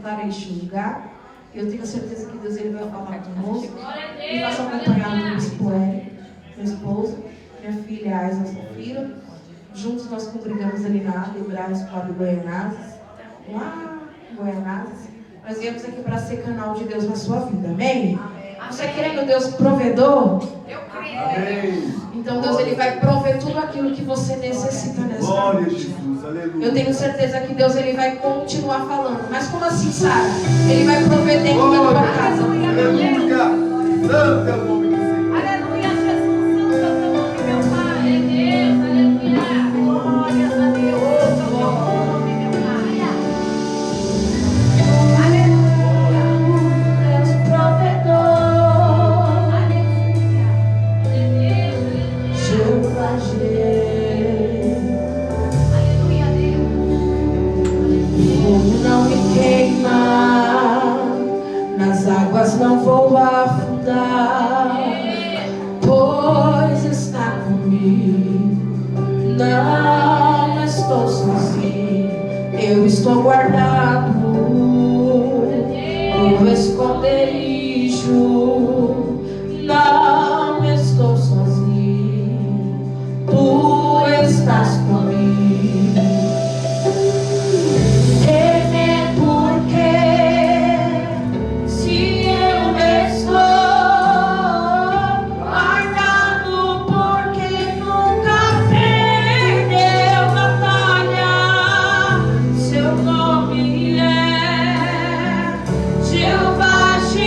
para este lugar. Eu tenho certeza que Deus ele vai falar conosco. E faço acompanhado do bispo Hélio, meu esposo, minha filha Aisa Safira. Juntos nós congregamos ali na Hebraus Clube Goianazes, lá em Goianazes. Nós viemos aqui para ser canal de Deus na sua vida, amém? Você querendo Deus provedor? Eu creio. Então Deus ele vai prover tudo aquilo que você necessita nessa Glória a noite. Jesus, aleluia. Eu tenho certeza que Deus ele vai continuar falando. Mas como assim, Sara? Ele vai prover dentro da tua casa. Aleluia. Santo é o nome do Senhor. Aleluia, Jesus. Santo é o nome, meu Pai. É Deus. Aleluia. Glórias a Deus. Santo é o nome, meu Pai. Aleluia. Deus provedor. Aleluia. Jeová Jireh. Aleluia, Deus. Fogo não me queima, nas águas não vou afundar, pois está comigo. Não estou sozinho, eu estou guardado no esconderijo. Não estou sozinho, tu estás comigo. Temer porque se eu estou guardado, porque nunca perdeu batalha. Seu nome é Jeová Jireh.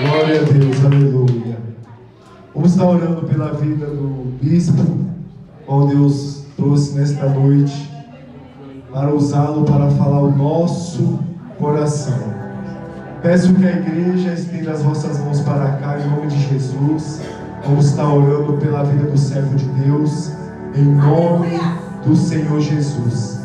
Glória a Deus, aleluia. Vamos estar orando pela vida do bispo, qual Deus trouxe nesta noite, para usá-lo para falar o nosso coração. Peço que a igreja estenda as vossas mãos para cá, em nome de Jesus. Vamos estar orando pela vida do servo de Deus, em nome do Senhor Jesus.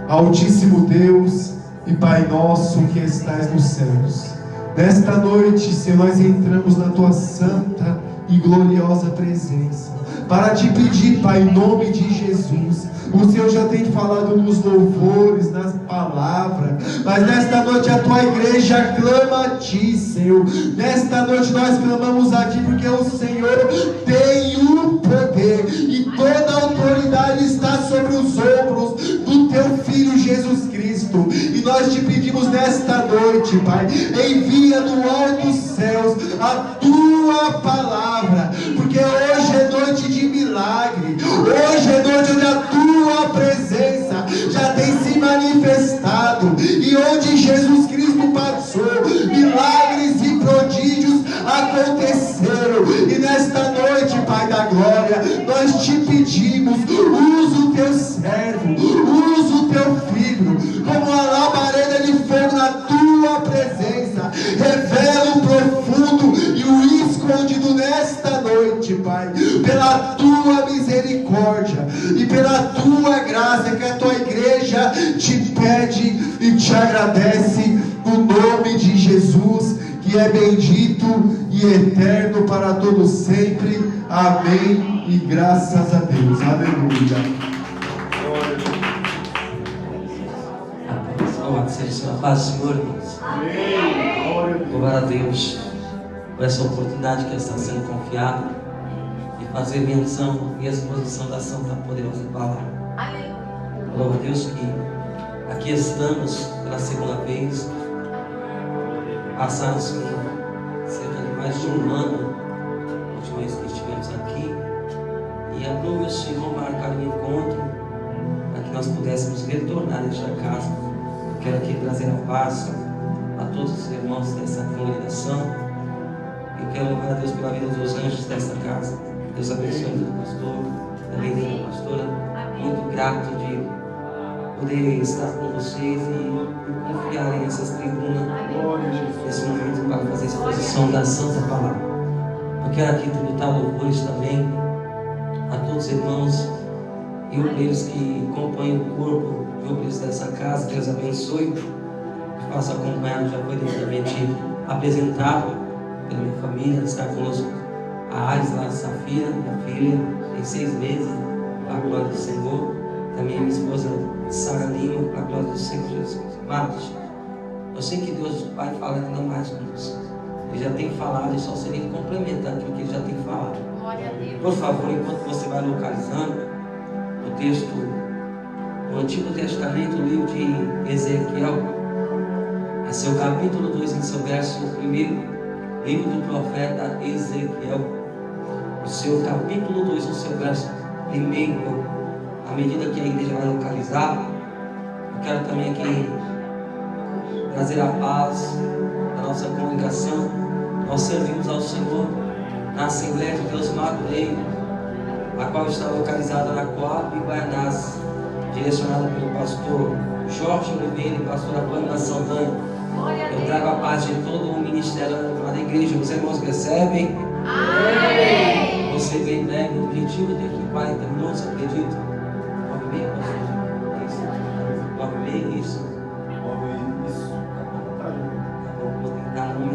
Altíssimo Deus e Pai nosso que estais nos céus, nesta noite, Senhor, nós entramos na Tua santa e gloriosa presença, para Te pedir, Pai, em nome de Jesus. O Senhor já tem falado nos louvores, nas palavras, mas nesta noite a Tua igreja clama a Ti, Senhor. Nesta noite nós clamamos a Ti, porque o Senhor tem o poder, e toda a autoridade está sobre os ombros do Teu Filho Jesus Cristo. E nós Te pedimos nesta noite, Pai, envia do alto dos céus a Tua palavra, porque hoje é noite de milagre, hoje é noite onde a Tua presença já tem se manifestado, e onde Jesus Cristo passou, milagres e prodígios aconteceram. E nesta noite, Pai da glória, nós Te pedimos, usa o Teu servo, usa o Teu filho como uma labareda de fogo na Tua presença, revela o profundo e o escondido nesta noite, Pai, pela Tua misericórdia e pela Tua graça, que a Tua igreja Te pede e Te agradece, no nome de Jesus, que é bendito e eterno para todos sempre. Amém e graças a Deus. Aleluia. Louvado seja a paz do Senhor, irmãos. Louvado a Deus por essa oportunidade que está sendo confiada de fazer menção e exposição da Santa Poderosa Palavra. Louva a Deus que aqui estamos pela segunda vez. Passamos cerca de mais de um ano, a última vez que estivemos aqui, e aprove o Senhor marcar um encontro para que nós pudéssemos retornar a esta casa. Eu quero aqui trazer a paz a todos os irmãos dessa congregação. Eu quero louvar a Deus pela vida dos anjos desta casa. Deus abençoe o pastor, também da pastora. Muito grato de poder estar com vocês e confiar em essas tribunas nesse momento para fazer a exposição da Santa Palavra. Eu quero aqui tributar louvores também a todos os irmãos e obreiros que acompanham o corpo de obreiros dessa casa. Deus abençoe. Que faça acompanhado, já foi devidamente apresentado pela minha família. Está conosco a Aisla Safira, minha filha, tem 6 meses, para a glória do Senhor. Também minha esposa Sara Lima, para a glória do Senhor Jesus. Marcos, eu sei que Deus vai falar ainda mais conosco. Ele já tem falado, e só seria complementar aquilo que ele já tem falado. Por favor, enquanto você vai localizando o texto do Antigo Testamento, o livro de Ezequiel, em seu capítulo 2, em seu verso 1, livro do profeta Ezequiel, o seu capítulo 2, no seu verso 1, à medida que a igreja vai localizar, eu quero também aqui trazer a paz da nossa congregação. Nós servimos ao Senhor na Assembleia de Deus Madureira, a qual está localizada na Coab e Guaianás, direcionada pelo pastor Jorge Oliveira e pastora Pâmela Santana. Eu trago a paz de todo o ministério da igreja. Os irmãos recebem? Amém. Você vem breve, o objetivo de aqui 40 minutos, acredito. 9h30, pastor? Isso. 9h30, isso. 9h, isso. Vou tentar não me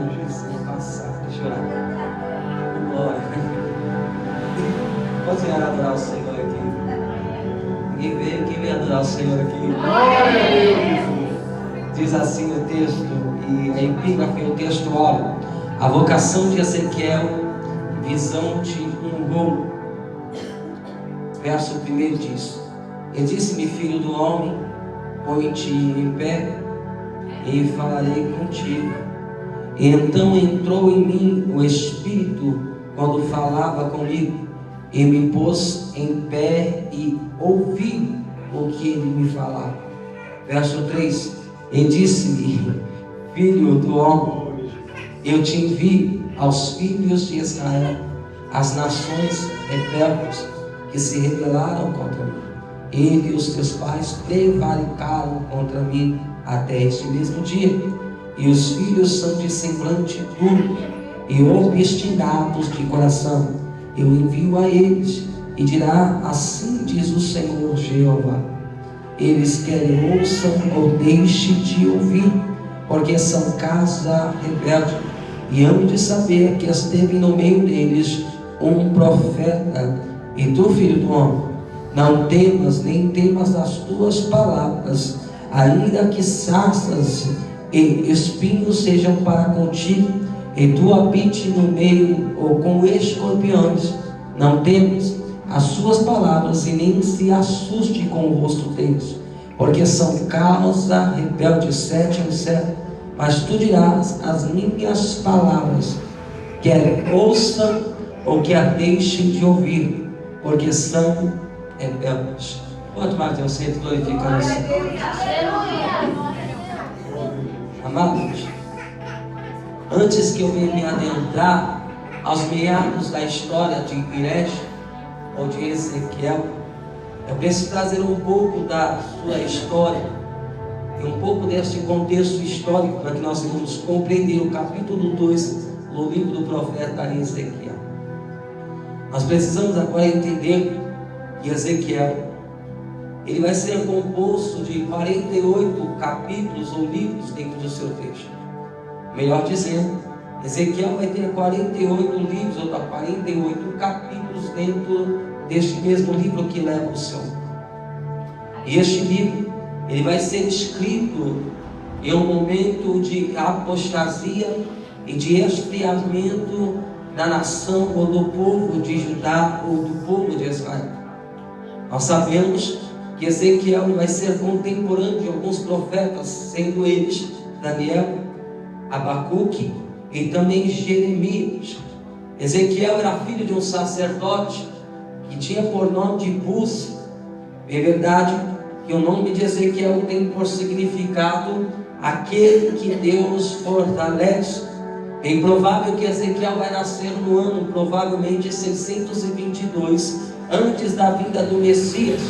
passar, deixa eu orar. Glória. Pode adorar o Senhor aqui. Ninguém veio, quem veio adorar o Senhor aqui? Glória a Deus. Diz assim o texto, e a epígrafe, o texto, olha: a vocação de Ezequiel, visão de um rolo. Verso 1 diz: e disse-me, filho do homem, põe-te em pé e falarei contigo. E então entrou em mim o Espírito quando falava comigo, e me pôs em pé e ouvi o que ele me falava. Verso 3: e disse-me, filho do homem, eu te envio aos filhos de Israel, as nações rebeldes que se rebelaram contra mim. Ele e os teus pais prevaricaram contra mim até este mesmo dia, e os filhos são de semblante duro e obstinados de coração. Eu envio a eles e dirá: assim diz o Senhor Jeová. Eles querem ouçam ou deixem de ouvir, porque são casa rebelde, e hão de saber que esteve no meio deles um profeta. E tu, filho do homem, não temas, nem temas as tuas palavras, ainda que sarças e espinhos sejam para contigo, e tu habite no meio ou com escorpiões. Não temas as suas palavras, e nem se assuste com o rosto deles, porque são causa rebelde. 7 em 7. Mas tu dirás as minhas palavras, quer ouçam ou que a deixem de ouvir, porque são rebeldes. Quanto mais Deus sempre glorificando o Senhor. Amados, antes que eu venha me adentrar aos meados da história de Irés ou de Ezequiel, eu preciso trazer um pouco da sua história e um pouco deste contexto histórico para que nós venhamos compreender o capítulo 2 do livro do profeta Ezequiel. Nós precisamos agora entender que Ezequiel, ele vai ser composto de 48 capítulos ou livros dentro do seu texto. Melhor dizendo, Ezequiel vai ter 48 livros ou 48 capítulos dentro deste mesmo livro que leva o seu nome. E este livro, ele vai ser escrito em um momento de apostasia e de esfriamento da nação ou do povo de Judá ou do povo de Israel. Nós sabemos que Ezequiel vai ser contemporâneo de alguns profetas, sendo eles Daniel, Abacuque e também Jeremias. Ezequiel era filho de um sacerdote que tinha por nome de Bus. É verdade que o nome de Ezequiel tem por significado aquele que Deus fortalece. É improvável que Ezequiel vai nascer no ano provavelmente 622 antes da vinda do Messias,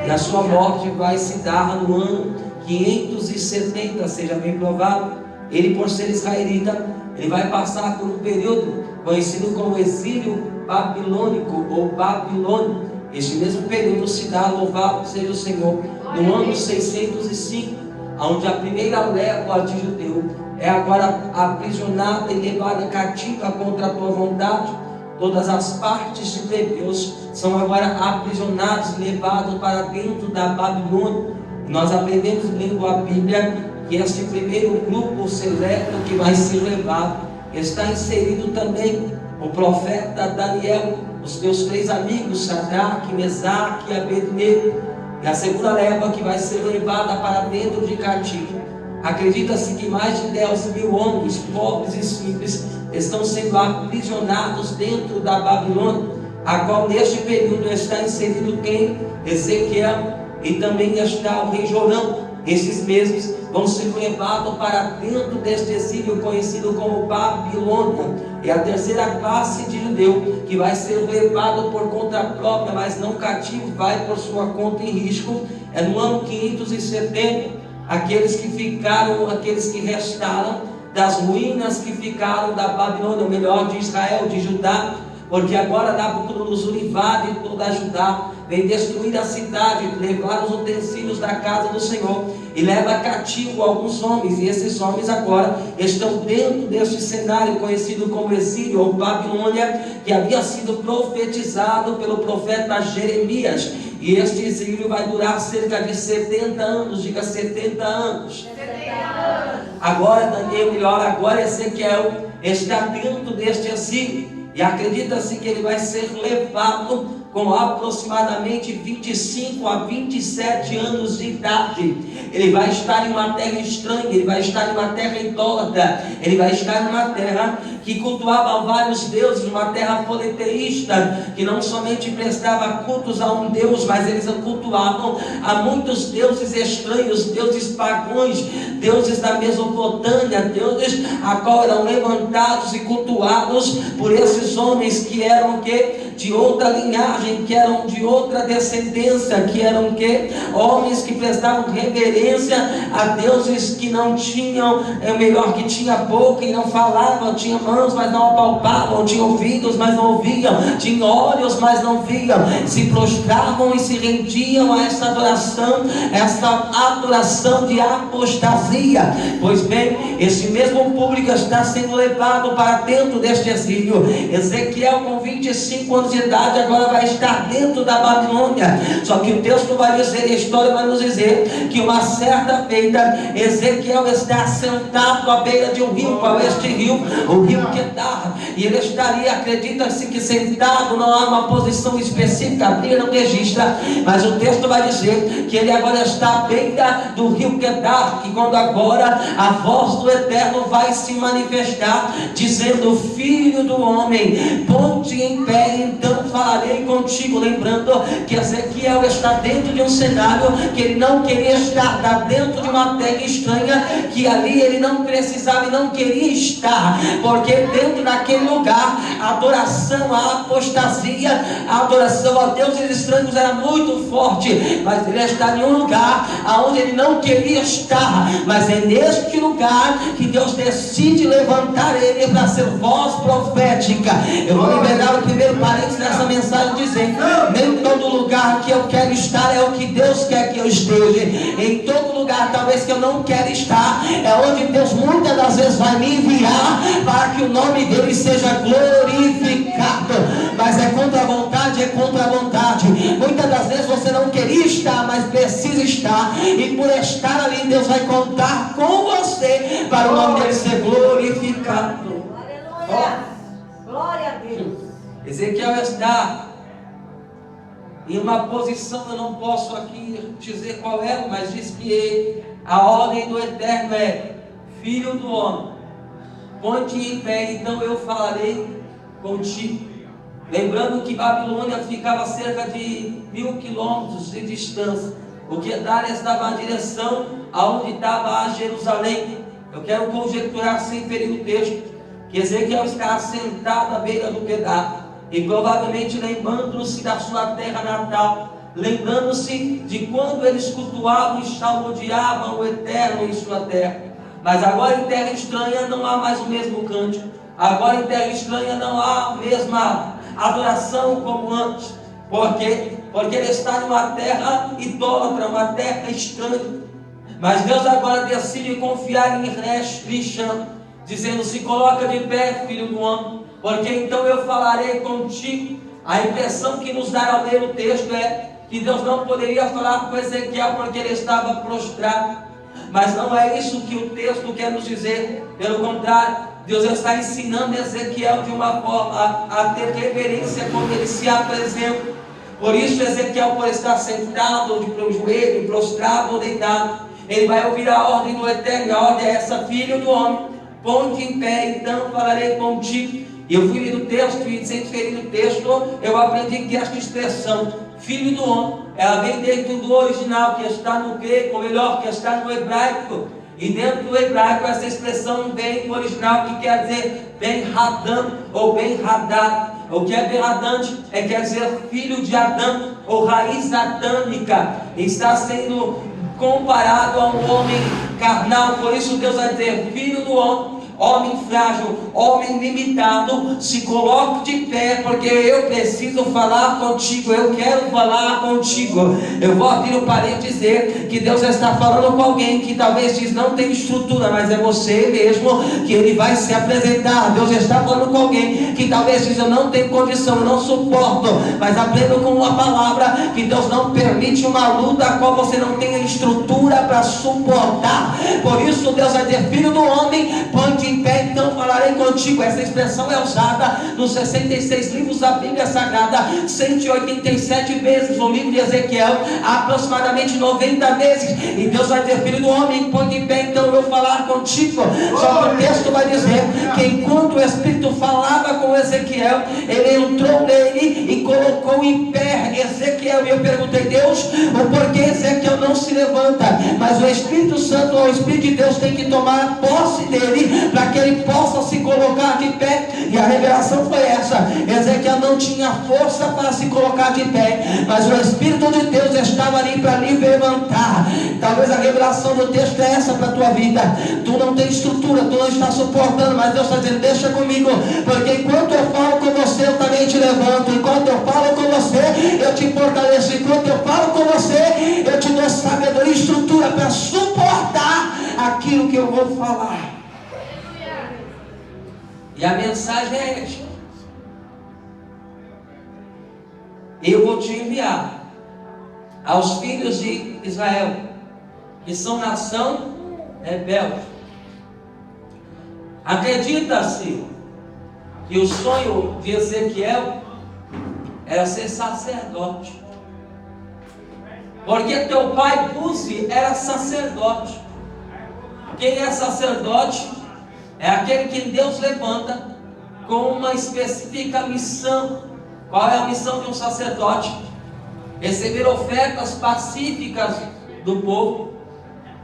e a sua morte vai se dar no ano 570, seja bem provável. Ele, por ser israelita, ele vai passar por um período conhecido como exílio babilônico ou babilônico. Este mesmo período se dá, louvado seja o Senhor, no ano 605, onde a primeira leva de judeu é agora aprisionada e levada cativa contra a tua vontade. Todas as partes de Deus são agora aprisionados, levados para dentro da Babilônia. E nós aprendemos lendo a Bíblia que este primeiro grupo seleto que vai ser levado está inserido também o profeta Daniel, os teus 3 amigos, Sadraque, Mesaque e Abednego. E a segunda leva que vai ser levada para dentro de cativo. Acredita-se que mais de 10.000 homens, pobres e simples, estão sendo aprisionados dentro da Babilônia, a qual neste período está inserido quem? Ezequiel, e também está o rei Jorão. Esses mesmos vão ser levados para dentro deste exílio conhecido como Babilônia. É a terceira classe de judeu que vai ser levado por conta própria, mas não cativo, vai por sua conta e risco. É no ano 570, aqueles que ficaram, aqueles que restaram das ruínas que ficaram da Babilônia, ou melhor, de Israel, de Judá, porque agora Nabucodonosor invade toda a Judá, vem destruir a cidade, levar os utensílios da casa do Senhor e leva cativo alguns homens, e esses homens agora estão dentro deste cenário conhecido como exílio ou Babilônia, que havia sido profetizado pelo profeta Jeremias. E este exílio vai durar cerca de 70 anos, diga 70 anos. 70 anos. Agora Daniel, melhor, agora Ezequiel está dentro deste exílio. E acredita-se que ele vai ser levado com aproximadamente 25 a 27 anos de idade. Ele vai estar em uma terra estranha, ele vai estar em uma terra idólatra, ele vai estar em uma terra que cultuava vários deuses, uma terra politeísta, que não somente prestava cultos a um Deus, mas eles cultuavam a muitos deuses estranhos, deuses pagãos, deuses da Mesopotâmia, deuses a qual eram levantados e cultuados por esses homens que eram de outra linhagem, que eram de outra descendência, que eram homens que prestavam reverência a deuses que não tinham, que tinha boca e não falavam, tinha mãos, mas não apalpavam, tinha ouvidos, mas não ouviam, tinha olhos, mas não viam, se prostravam e se rendiam a esta adoração de apostasia. Pois bem, esse mesmo público está sendo levado para dentro deste exílio. Ezequiel, com 25 anos de idade, agora vai estar dentro da Babilônia. Só que o texto vai dizer, a história vai nos dizer, que uma certa feita, Ezequiel está sentado à beira de um rio. Qual é este rio? O rio Quedar. E ele estaria, acredita-se que sentado, não há uma posição específica, a Bíblia não registra, mas o texto vai dizer que ele agora está à beira do rio Quedar, que quando agora a voz do Eterno vai se manifestar, dizendo: filho do homem, ponte em pé, então falarei contigo. Lembrando que Ezequiel está dentro de um cenário que ele não queria estar, está dentro de uma terra estranha, que ali ele não precisava e não queria estar, porque dentro daquele lugar a adoração, a apostasia, a adoração a deuses estranhos era muito forte. Mas ele está em um lugar onde ele não queria estar, mas é neste lugar que Deus decide levantar ele para ser voz profética. Eu vou liberar o primeiro parênteses nessa mensagem, dizendo: nem todo lugar que eu quero estar é o que Deus quer que eu esteja. Em todo lugar talvez que eu não quero estar é onde Deus muitas das vezes vai me enviar para que o nome dele seja glorificado. Mas é contra a vontade, é contra a vontade. Muitas das vezes você não queria estar, mas precisa estar, e por estar ali Deus vai contar com você para o nome dele ser glorificado. Aleluia! Glória a Deus. Ezequiel está em uma posição, eu não posso aqui dizer qual é, mas diz que a ordem do Eterno é: filho do homem, ponte em pé, então eu falarei contigo. Lembrando que Babilônia ficava a cerca de 1000 quilômetros de distância. O Quedar estava na direção aonde estava a Jerusalém. Eu quero conjecturar, sem ferir o texto, que Ezequiel está sentado à beira do Quedar, e provavelmente lembrando-se da sua terra natal, lembrando-se de quando eles cultuavam e salmodiavam o Eterno em sua terra. Mas agora em terra estranha não há mais o mesmo cântico, agora em terra estranha não há a mesma adoração como antes. Por quê? Porque ele está numa terra idólatra, uma terra estranha. Mas Deus agora decide confiar em Risham, dizendo: se coloca de pé, filho do homem, porque então eu falarei contigo. A impressão que nos dá ao ler o texto é que Deus não poderia falar com Ezequiel porque ele estava prostrado. Mas não é isso que o texto quer nos dizer. Pelo contrário, Deus está ensinando Ezequiel de uma forma a ter reverência quando ele se apresenta. Por isso Ezequiel, por estar sentado, ou de joelho, prostrado ou deitado, ele vai ouvir a ordem do Eterno. E a ordem é essa: filho do homem, ponte em pé, então falarei contigo. E eu fui ler o texto, e sem ferir o texto, eu aprendi que esta expressão, filho do homem, ela vem dentro do original, que está no grego, ou melhor, que está no hebraico. E dentro do hebraico essa expressão vem do original, que quer dizer Ben-Hadad ou Ben-Hadad. O que é Ben-Hadad quer dizer filho de Adão, ou raiz adâmica. Está sendo comparado a um homem carnal. Por isso Deus vai dizer: filho do homem, homem frágil, homem limitado, se coloque de pé, porque eu preciso falar contigo, eu quero falar contigo. Eu vou abrir o parênteses e dizer que Deus está falando com alguém que talvez diz: não tem estrutura, mas é você mesmo que ele vai se apresentar. Deus está falando com alguém que talvez diz: eu não tenho condição, eu não suporto, mas aprendo com uma palavra que Deus não permite uma luta a qual você não tenha estrutura para suportar. Por isso Deus vai dizer: filho do homem, ponte em pé, então falarei contigo. Essa expressão é usada nos 66 livros da Bíblia Sagrada, 187 vezes no livro de Ezequiel, aproximadamente 90 vezes. E Deus vai dizer: filho do homem, põe em pé, então eu falar contigo. Só que o texto vai dizer que enquanto o Espírito falava com Ezequiel, ele entrou nele e colocou em pé Ezequiel. E eu perguntei: Deus, o porquê Ezequiel não se levanta? Mas o Espírito Santo, o Espírito de Deus, tem que tomar posse dele para que ele possa se colocar de pé. E a revelação foi essa: Ezequiel não tinha força para se colocar de pé, mas o Espírito de Deus estava ali para lhe levantar. Talvez a revelação do texto é essa para a tua vida. Tu não tem estrutura, tu não está suportando, mas Deus está dizendo: deixa comigo, porque enquanto eu falo com você, eu também te levanto. Enquanto eu falo com você, eu te fortaleço. Enquanto eu falo com você, eu te dou sabedoria e estrutura para suportar aquilo que eu vou falar. E a mensagem é esta: eu vou te enviar aos filhos de Israel, que são nação rebelde. Acredita-se que o sonho de Ezequiel era ser sacerdote, porque teu pai Buzi era sacerdote. Quem é sacerdote é aquele que Deus levanta com uma específica missão. Qual é a missão de um sacerdote? Receber ofertas pacíficas do povo,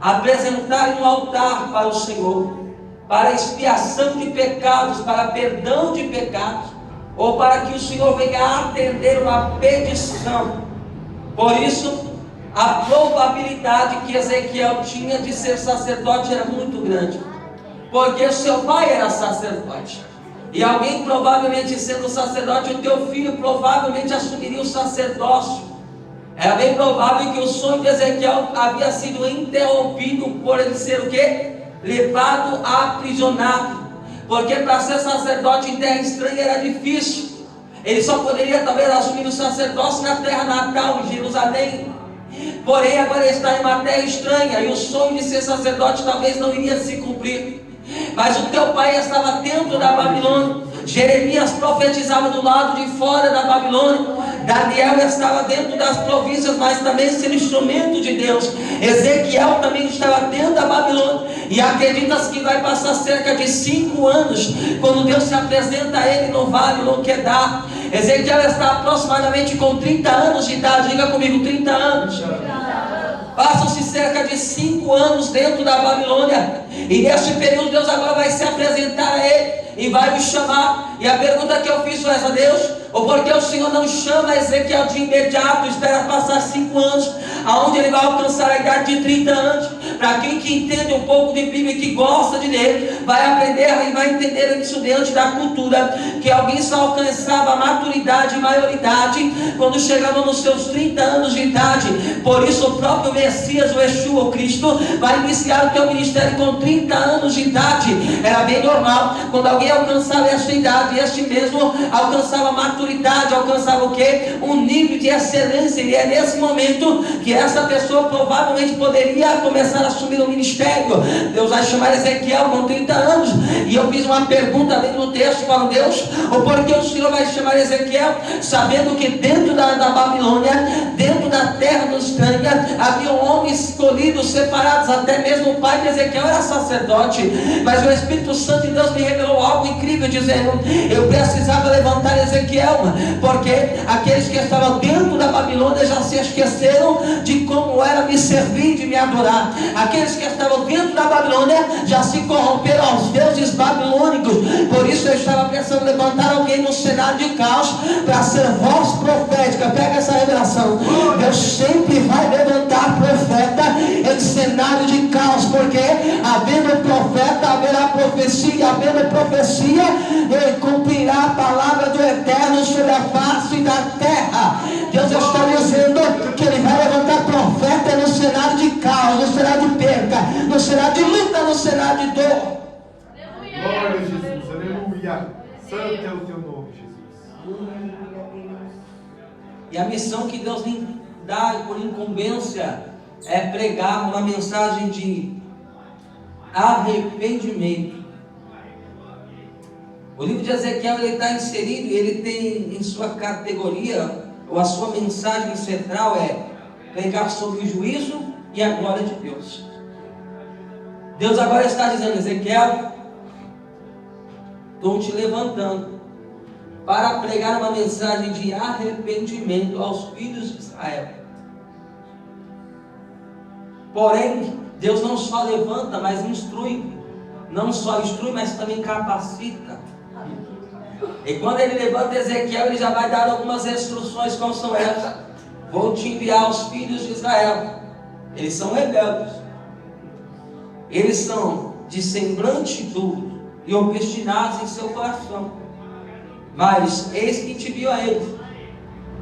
apresentar um altar para o Senhor, para expiação de pecados, para perdão de pecados, ou para que o Senhor venha atender uma petição. Por isso, a probabilidade que Ezequiel tinha de ser sacerdote era muito grande, porque o seu pai era sacerdote. E alguém provavelmente sendo sacerdote, o teu filho provavelmente assumiria o sacerdócio. Era bem provável que o sonho de Ezequiel havia sido interrompido por ele ser o quê? Levado aprisionado. Porque para ser sacerdote em terra estranha era difícil. Ele só poderia talvez assumir o sacerdócio na terra natal, em Jerusalém. Porém agora ele está em uma terra estranha, e o sonho de ser sacerdote talvez não iria se cumprir. Mas o teu pai estava dentro da Babilônia. Jeremias profetizava do lado de fora da Babilônia. Daniel estava dentro das províncias, mas também sendo instrumento de Deus. Ezequiel também estava dentro da Babilônia. E acredita-se que vai passar cerca de 5 anos quando Deus se apresenta a ele no vale, no Quedar. Ezequiel está aproximadamente com 30 anos de idade. Diga comigo, 30 anos. Passam-se cerca de 5 anos dentro da Babilônia. E neste período Deus agora vai se apresentar a ele e vai me chamar. E a pergunta que eu fiz foi essa: Deus, ou porque o Senhor não chama Ezequiel de imediato, espera passar 5 anos, aonde ele vai alcançar a idade de 30 anos? Para quem que entende um pouco de Bíblia e que gosta de ler, vai aprender e vai entender isso diante da cultura, que alguém só alcançava a maturidade e maioridade quando chegava nos seus 30 anos de idade. Por isso o próprio Messias, o Yeshua, o Cristo, vai iniciar o teu ministério com 30 anos de idade. Era bem normal, quando alguém alcançava esta idade, este mesmo alcançava maturidade, alcançava o quê? Um nível de excelência. E é nesse momento que essa pessoa provavelmente poderia começar a assumir o ministério. Deus vai chamar Ezequiel com 30 anos. E eu fiz uma pergunta dentro do texto para Deus: o porquê o Senhor vai chamar Ezequiel, sabendo que dentro da Babilônia, dentro da terra do estranha, havia homens escolhidos, separados. Até mesmo o pai de Ezequiel era sacerdote. Mas o Espírito Santo de Deus me revelou algo incrível, dizendo: eu precisava levantar Ezequiel, porque aqueles que estavam dentro da Babilônia já se esqueceram de como era me servir, de me adorar. Aqueles que estavam dentro da Babilônia já se corromperam aos deuses babilônicos. Por isso eu estava pensando em levantar alguém no cenário de caos para ser voz profética. Pega essa revelação: Deus sempre vai levantar profeta em cenário de caos, porque havendo profeta haverá profecia, havendo profecia ele cumprirá a palavra do Eterno sobre a face da terra. Deus está dizendo que ele vai levantar profeta no cenário de caos, no cenário de perca, no cenário de luta, no cenário de dor. Glória a Jesus, aleluia. Santo é o teu nome, Jesus. E a missão que Deus me dá por incumbência é pregar uma mensagem de arrependimento. O livro de Ezequiel ele está inserido, ele tem em sua categoria, ou a sua mensagem central é pregar sobre o juízo e a glória de Deus. Deus agora está dizendo: Ezequiel, estou te levantando para pregar uma mensagem de arrependimento aos filhos de Israel. Porém, Deus não só levanta, mas instrui. Não só instrui, mas também capacita. E quando ele levanta Ezequiel, ele já vai dar algumas instruções, como são essas: vou te enviar aos filhos de Israel. Eles são rebeldes, eles são de semblante duro e obstinados em seu coração, mas eis que te envio a eles.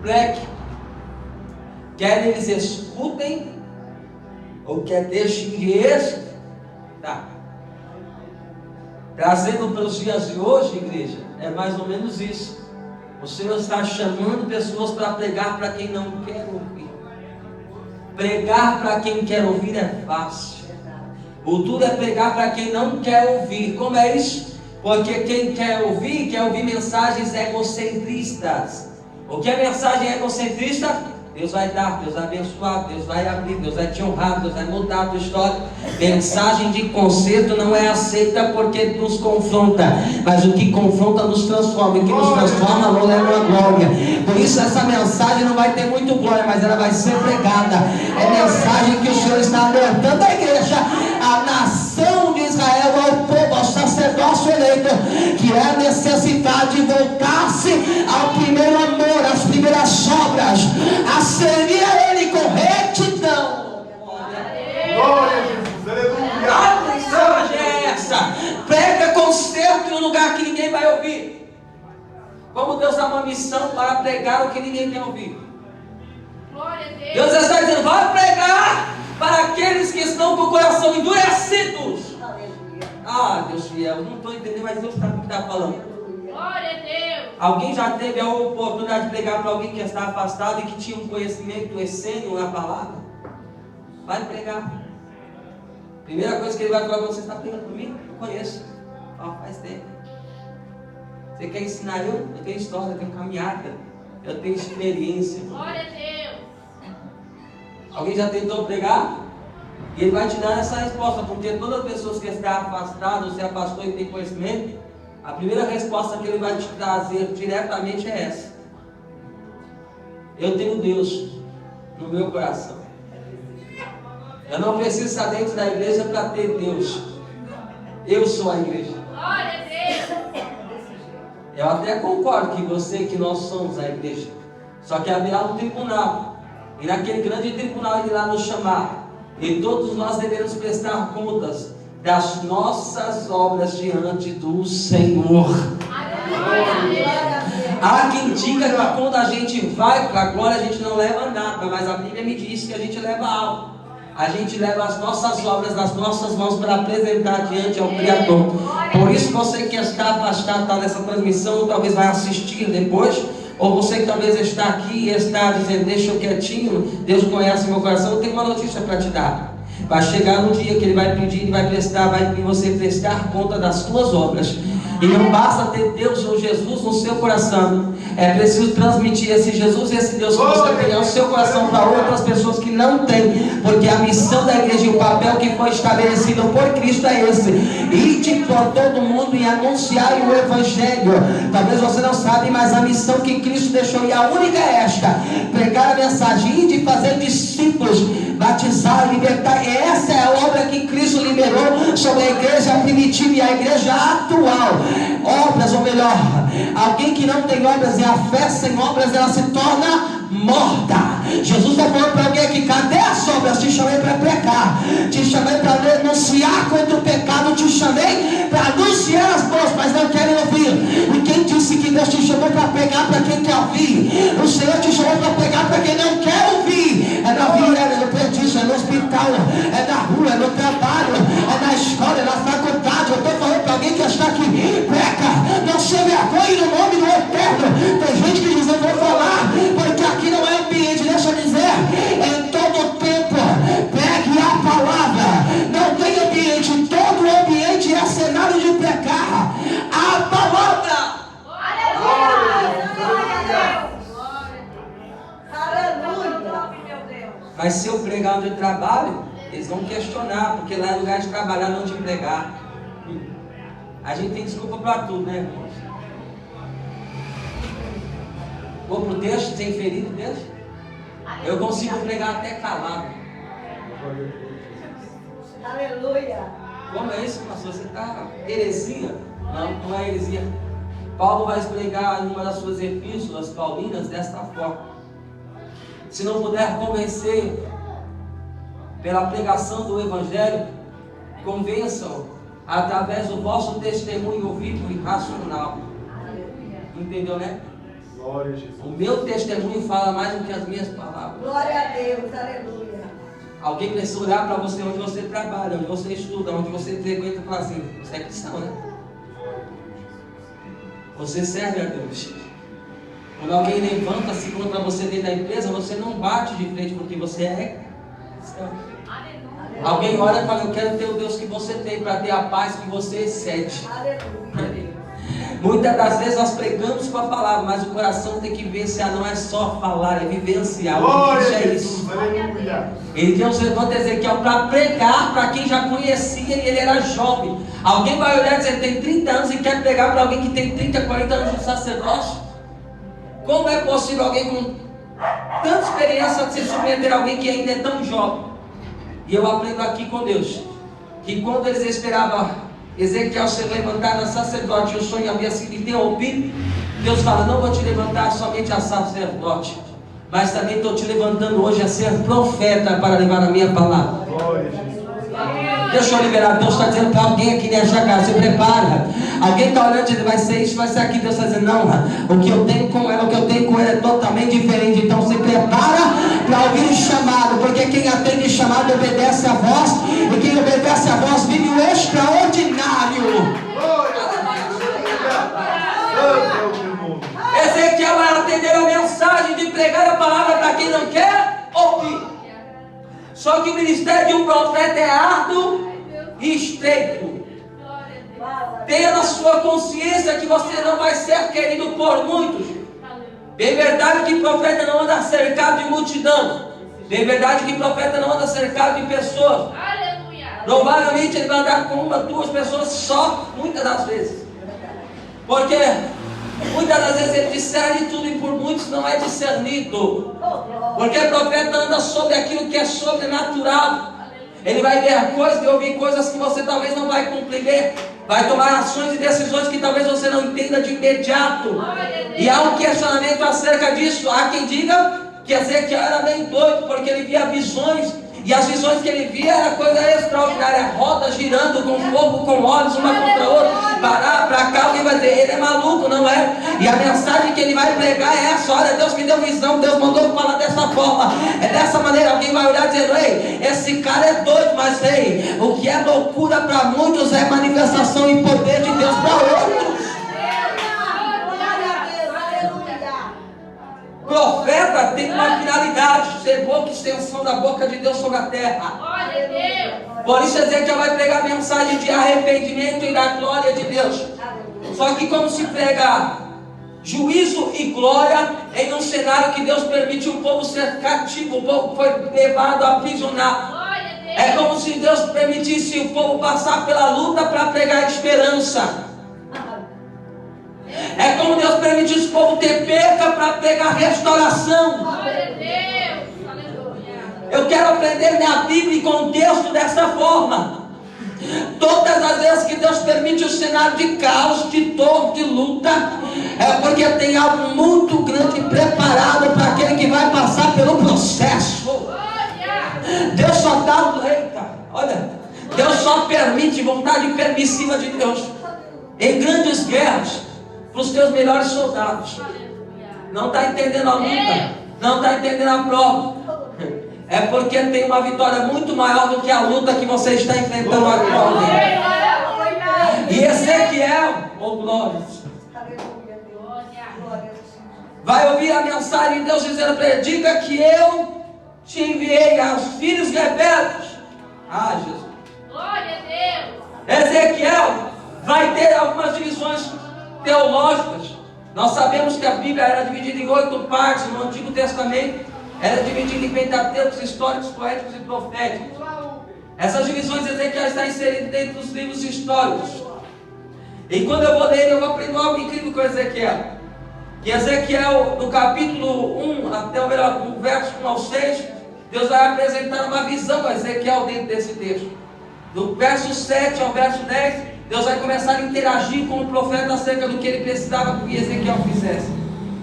Pleque, quer eles escutem ou quer deixem de escutar. Trazendo para os dias de hoje, igreja, é mais ou menos isso. O Senhor está chamando pessoas para pregar para quem não quer ouvir. Pregar para quem quer ouvir é fácil. O duro é pregar para quem não quer ouvir. Como é isso? Porque quem quer ouvir mensagens egocentristas. O que é mensagem egocentrista? Deus vai dar, Deus vai abençoar, Deus vai abrir, Deus vai te honrar, Deus vai mudar a tua história. Mensagem de conserto não é aceita porque nos confronta, mas o que confronta nos transforma, o que nos transforma não leva a glória. Por isso essa mensagem não vai ter muito glória, mas ela vai ser pregada. É mensagem que o Senhor está alertando a igreja, a nação de Israel, ao povo, ao sacerdócio eleito, que é a necessidade de voltar-se ao primeiro amor, às primeiras obras, a servir a Ele com retidão. Glória a Jesus, aleluia. A mensagem é essa: prega conserto em um lugar que ninguém vai ouvir. Como Deus dá uma missão para pregar o que ninguém quer ouvir. Deus está dizendo: vai pregar para aqueles que estão com o coração endurecidos. Ah, Deus fiel, não estou entendendo, mas Deus sabe o que está falando. Glória a Deus. Alguém já teve a oportunidade de pregar para alguém que está afastado e que tinha um conhecimento essênio na palavra? Vai pregar. Primeira coisa que ele vai falar: você está pregando por mim? Eu conheço. Faz tempo. Você quer ensinar eu? Eu tenho história, eu tenho caminhada, eu tenho experiência. Glória a Deus. Alguém já tentou pregar? E ele vai te dar essa resposta, porque todas as pessoas que estão afastadas, se afastou e tem conhecimento, a primeira resposta que ele vai te trazer diretamente é essa: eu tenho Deus no meu coração. Eu não preciso estar dentro da igreja para ter Deus. Eu sou a igreja. Glória a Deus. Eu até concordo que nós somos a igreja. Só que haverá um tribunal. E naquele grande tribunal ele irá nos chamar. E todos nós devemos prestar contas das nossas obras diante do Senhor. Há quem diga que quando a gente vai para a glória a gente não leva nada, mas a Bíblia me diz que a gente leva algo. A gente leva as nossas obras nas nossas mãos para apresentar diante ao Criador. Por isso você que está afastado, está nessa transmissão, ou talvez vai assistir depois, ou você que talvez está aqui e está dizendo: deixa eu quietinho, Deus conhece meu coração. Eu tenho uma notícia para te dar. Vai chegar um dia que Ele vai pedir, vai pedir você prestar conta das suas obras. E não basta ter Deus ou Jesus no seu coração, é preciso transmitir esse Jesus e esse Deus que você tem ao seu coração para outras pessoas que não têm, porque a missão da igreja e o papel que foi estabelecido por Cristo é esse: ide por todo mundo e anunciar o Evangelho. Talvez você não sabe, mas a missão que Cristo deixou, e a única é esta: pregar a mensagem de fazer discípulos, batizar e libertar. Essa é a obra que Cristo liberou sobre a igreja primitiva e a igreja atual. Obras, ou melhor, alguém que não tem obras, e a fé sem obras ela se torna morta. Jesus está falando para alguém aqui: cadê as obras? Te chamei para pregar, te chamei para denunciar contra o pecado, te chamei para anunciar as boas, mas não querem ouvir. E quem disse que Deus te chamou para pregar para quem quer ouvir? O Senhor te chamou para pregar para quem não quer ouvir. É na vida, é no predício, é no hospital, é na rua, é no trabalho, é na escola, é na faculdade. Eu estou falando para alguém que está aqui: preca, não se vergonhe no nome do Eterno. Tem gente que diz: eu vou falar, porque aqui não é ambiente. Deixa eu dizer, em todo tempo, pregue a palavra. Não tem ambiente, todo ambiente é cenário de pregar a palavra. Mas se eu pregar onde eu trabalho, eles vão questionar, porque lá é lugar de trabalhar, não de pregar. A gente tem desculpa para tudo, né, irmãos? Vou pro texto, sem ferido o texto? Eu consigo pregar até calado. Aleluia. Como é isso, pastor? Você está heresia? Não, não é heresia. Paulo vai pregar em uma das suas epístolas paulinas desta forma: se não puder convencer pela pregação do Evangelho, convençam através do vosso testemunho vivo e racional. Entendeu, né? Glória a Jesus. O meu testemunho fala mais do que as minhas palavras. Glória a Deus. Aleluia. Alguém precisa olhar para você onde você trabalha, onde você estuda, onde você frequenta e falar assim: você é cristão, né? Você serve a Deus. Quando alguém levanta-se contra você dentro da empresa, você não bate de frente porque você é cristão. Alguém olha e fala: eu quero ter o Deus que você tem, para ter a paz que você excede. Aleluia. Muitas das vezes nós pregamos com a palavra, mas o coração tem que vivenciar, não é só falar, é vivenciar. Glória O que a é Jesus. isso? Aleluia. Ele Deus levanta Ezequiel para pregar para quem já conhecia e ele era jovem. Alguém vai olhar e dizer: tem 30 anos e quer pregar para alguém que tem 30, 40 anos de sacerdócio? Como é possível alguém com tanta experiência se submeter a alguém que ainda é tão jovem? E eu aprendo aqui com Deus que quando eles esperavam Ezequiel ser levantado a sacerdote e o sonho havia sido interrompido, Deus fala: não vou te levantar somente a sacerdote, mas também estou te levantando hoje a ser profeta para levar a minha palavra. Glória a Jesus. Deixa eu liberar. Deus está dizendo para alguém aqui nessa casa: se prepara. Alguém está olhando e diz: vai ser isso, vai ser aqui. Deus está dizendo: não, o que eu tenho com ela, o que eu tenho com ele é totalmente diferente. Então se prepara para ouvir o chamado, porque quem atende chamado obedece a voz, e quem obedece a voz vive o extraordinário. Glória a Jesus. Santo é o teu nome. Ezequiel vai atender a mensagem de pregar a palavra para quem não quer ouvir. Só que o ministério de um profeta é árduo e estreito. Tenha na sua consciência que você não vai ser querido por muitos. É verdade que profeta não anda cercado de multidão. É verdade que profeta não anda cercado de pessoas. Provavelmente ele vai andar com uma, duas pessoas só, muitas das vezes. Porque muitas das vezes ele discerne tudo e por muitos não é discernido. Porque o profeta anda sobre aquilo que é sobrenatural. Ele vai ver coisas e ouvir coisas que você talvez não vai compreender. Vai tomar ações e decisões que talvez você não entenda de imediato. E há um questionamento acerca disso. Há quem diga que Ezequiel era meio doido, porque ele via visões. E as visões que ele via era coisa extraordinária, rodas girando com fogo, com olhos, uma contra a outra, parar para cá. Alguém vai dizer: ele é maluco, não é? E a mensagem que ele vai pregar é essa: olha, Deus me deu visão, Deus mandou falar dessa forma, é dessa maneira. Alguém vai olhar dizendo: ei, esse cara é doido, mas ei, o que é loucura para muitos é manifestação e poder de Deus para outros. Profeta tem uma finalidade: ser boca e extensão da boca de Deus sobre a terra. Por isso Ezequiel vai pregar a mensagem de arrependimento e da glória de Deus. Só que como se prega juízo e glória em um cenário que Deus permite o povo ser cativo, o povo foi levado a aprisionado. É como se Deus permitisse o povo passar pela luta para pregar esperança. É como Deus permitisse o povo ter perca para pegar restauração. Eu quero aprender minha Bíblia e contexto dessa forma. Todas as vezes que Deus permite o cenário de caos, de dor, de luta, é porque tem algo muito grande preparado para aquele que vai passar pelo processo. Deus só dá olha, Deus só permite, vontade permissiva de Deus, em grandes guerras, para os teus melhores soldados. Não está entendendo a luta, não está entendendo a prova. É porque tem uma vitória muito maior do que a luta que você está enfrentando atualmente. E Ezequiel, oh glórias, vai ouvir a mensagem de Deus dizendo para ele: diga que eu te enviei aos filhos rebeldes. Ah, Jesus. Glória a Deus. Ezequiel vai ter algumas divisões teológicas. Nós sabemos que a Bíblia era dividida em 8 partes no Antigo Testamento. Era dividido em pentateucos, históricos, poéticos e proféticos. Essas divisões Ezequiel está inserido dentro dos livros históricos. E quando eu vou ler, eu vou aprender algo incrível com Ezequiel. Que Ezequiel, do capítulo 1 até o verso 1 ao 6, Deus vai apresentar uma visão a Ezequiel dentro desse texto. Do verso 7 ao verso 10, Deus vai começar a interagir com o profeta acerca do que ele precisava que Ezequiel fizesse.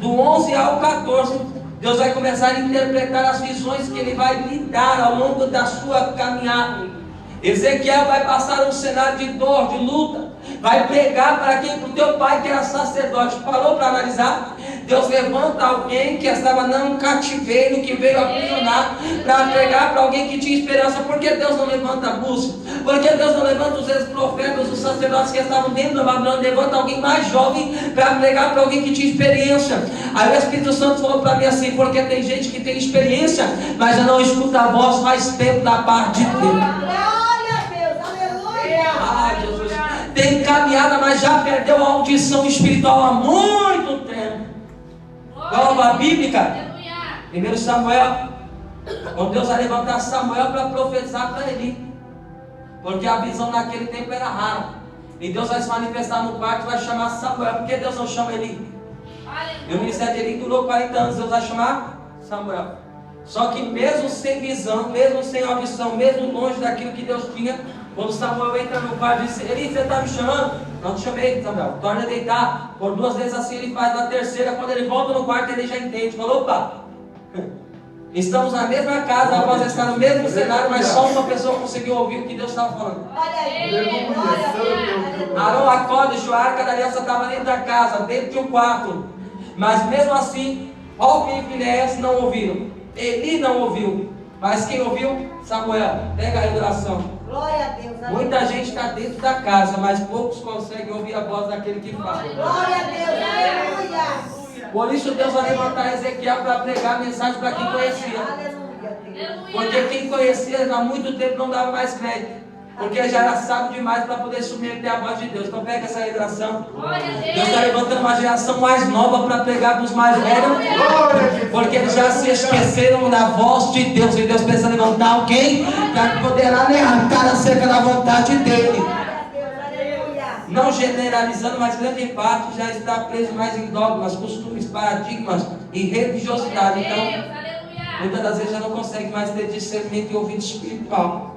Do 11 ao 14, Deus vai começar a interpretar as visões que ele vai lhe dar ao longo da sua caminhada. Ezequiel vai passar um cenário de dor, de luta. Vai pregar para quem? Para o teu pai que era sacerdote. Parou para analisar? Deus levanta alguém que estava num cativeiro, que veio aprisionar, para pregar para alguém que tinha esperança. Por que Deus não levanta a Búzio? Por que Deus não levanta os ex-profetas, os sacerdotes que estavam dentro da Babilônia? Levanta alguém mais jovem para pregar para alguém que tinha experiência. Aí o Espírito Santo falou para mim assim: porque tem gente que tem experiência, mas já não escuta a voz faz tempo da parte de Deus. Ah, Jesus. Tem caminhada, mas já perdeu a audição espiritual há muito tempo. Prova bíblica, 1 Samuel, quando Deus vai levantar Samuel para profetizar para Eli, porque a visão naquele tempo era rara. E Deus vai se manifestar no quarto e vai chamar Samuel. Por que Deus não chama Eli? E o ministério de Eli durou 40 anos. Deus vai chamar Samuel. Só que mesmo sem visão, mesmo sem audição, mesmo longe daquilo que Deus tinha, quando Samuel entra no quarto e diz: Eli, você está me chamando? Não te chamei, Samuel. Torna a deitar. Por 2 vezes assim ele faz. Na terceira, quando ele volta no quarto, ele já entende. Falou: opa, estamos na mesma casa, após estar no mesmo cenário, mas só uma pessoa conseguiu ouvir o que Deus estava falando. Arão acorda, a arca da aliança estava dentro da casa, dentro de um quarto. Mas mesmo assim, Ofni e Finéias não ouviram. Eli não ouviu. Mas quem ouviu? Samuel. Pega a revelação. Glória a Deus. Muita gente está dentro da casa, mas poucos conseguem ouvir a voz daquele que fala. Glória a Deus. Aleluia. Por isso Deus vai levantar Ezequiel para pregar a mensagem para quem conhecia. Aleluia, Deus. Porque quem conhecia há muito tempo não dava mais crédito. Porque já era sábio demais para poder submeter a voz de Deus. Então pega essa revelação. Deus está levantando uma geração mais nova para pregar para os mais velhos. Porque eles já se esqueceram da voz de Deus. E Deus precisa levantar alguém para poder alertar acerca da vontade dele. Não generalizando, mas grande parte já está preso mais em dogmas, costumes, paradigmas e religiosidade. Então, muitas das vezes já não consegue mais ter discernimento e ouvido espiritual.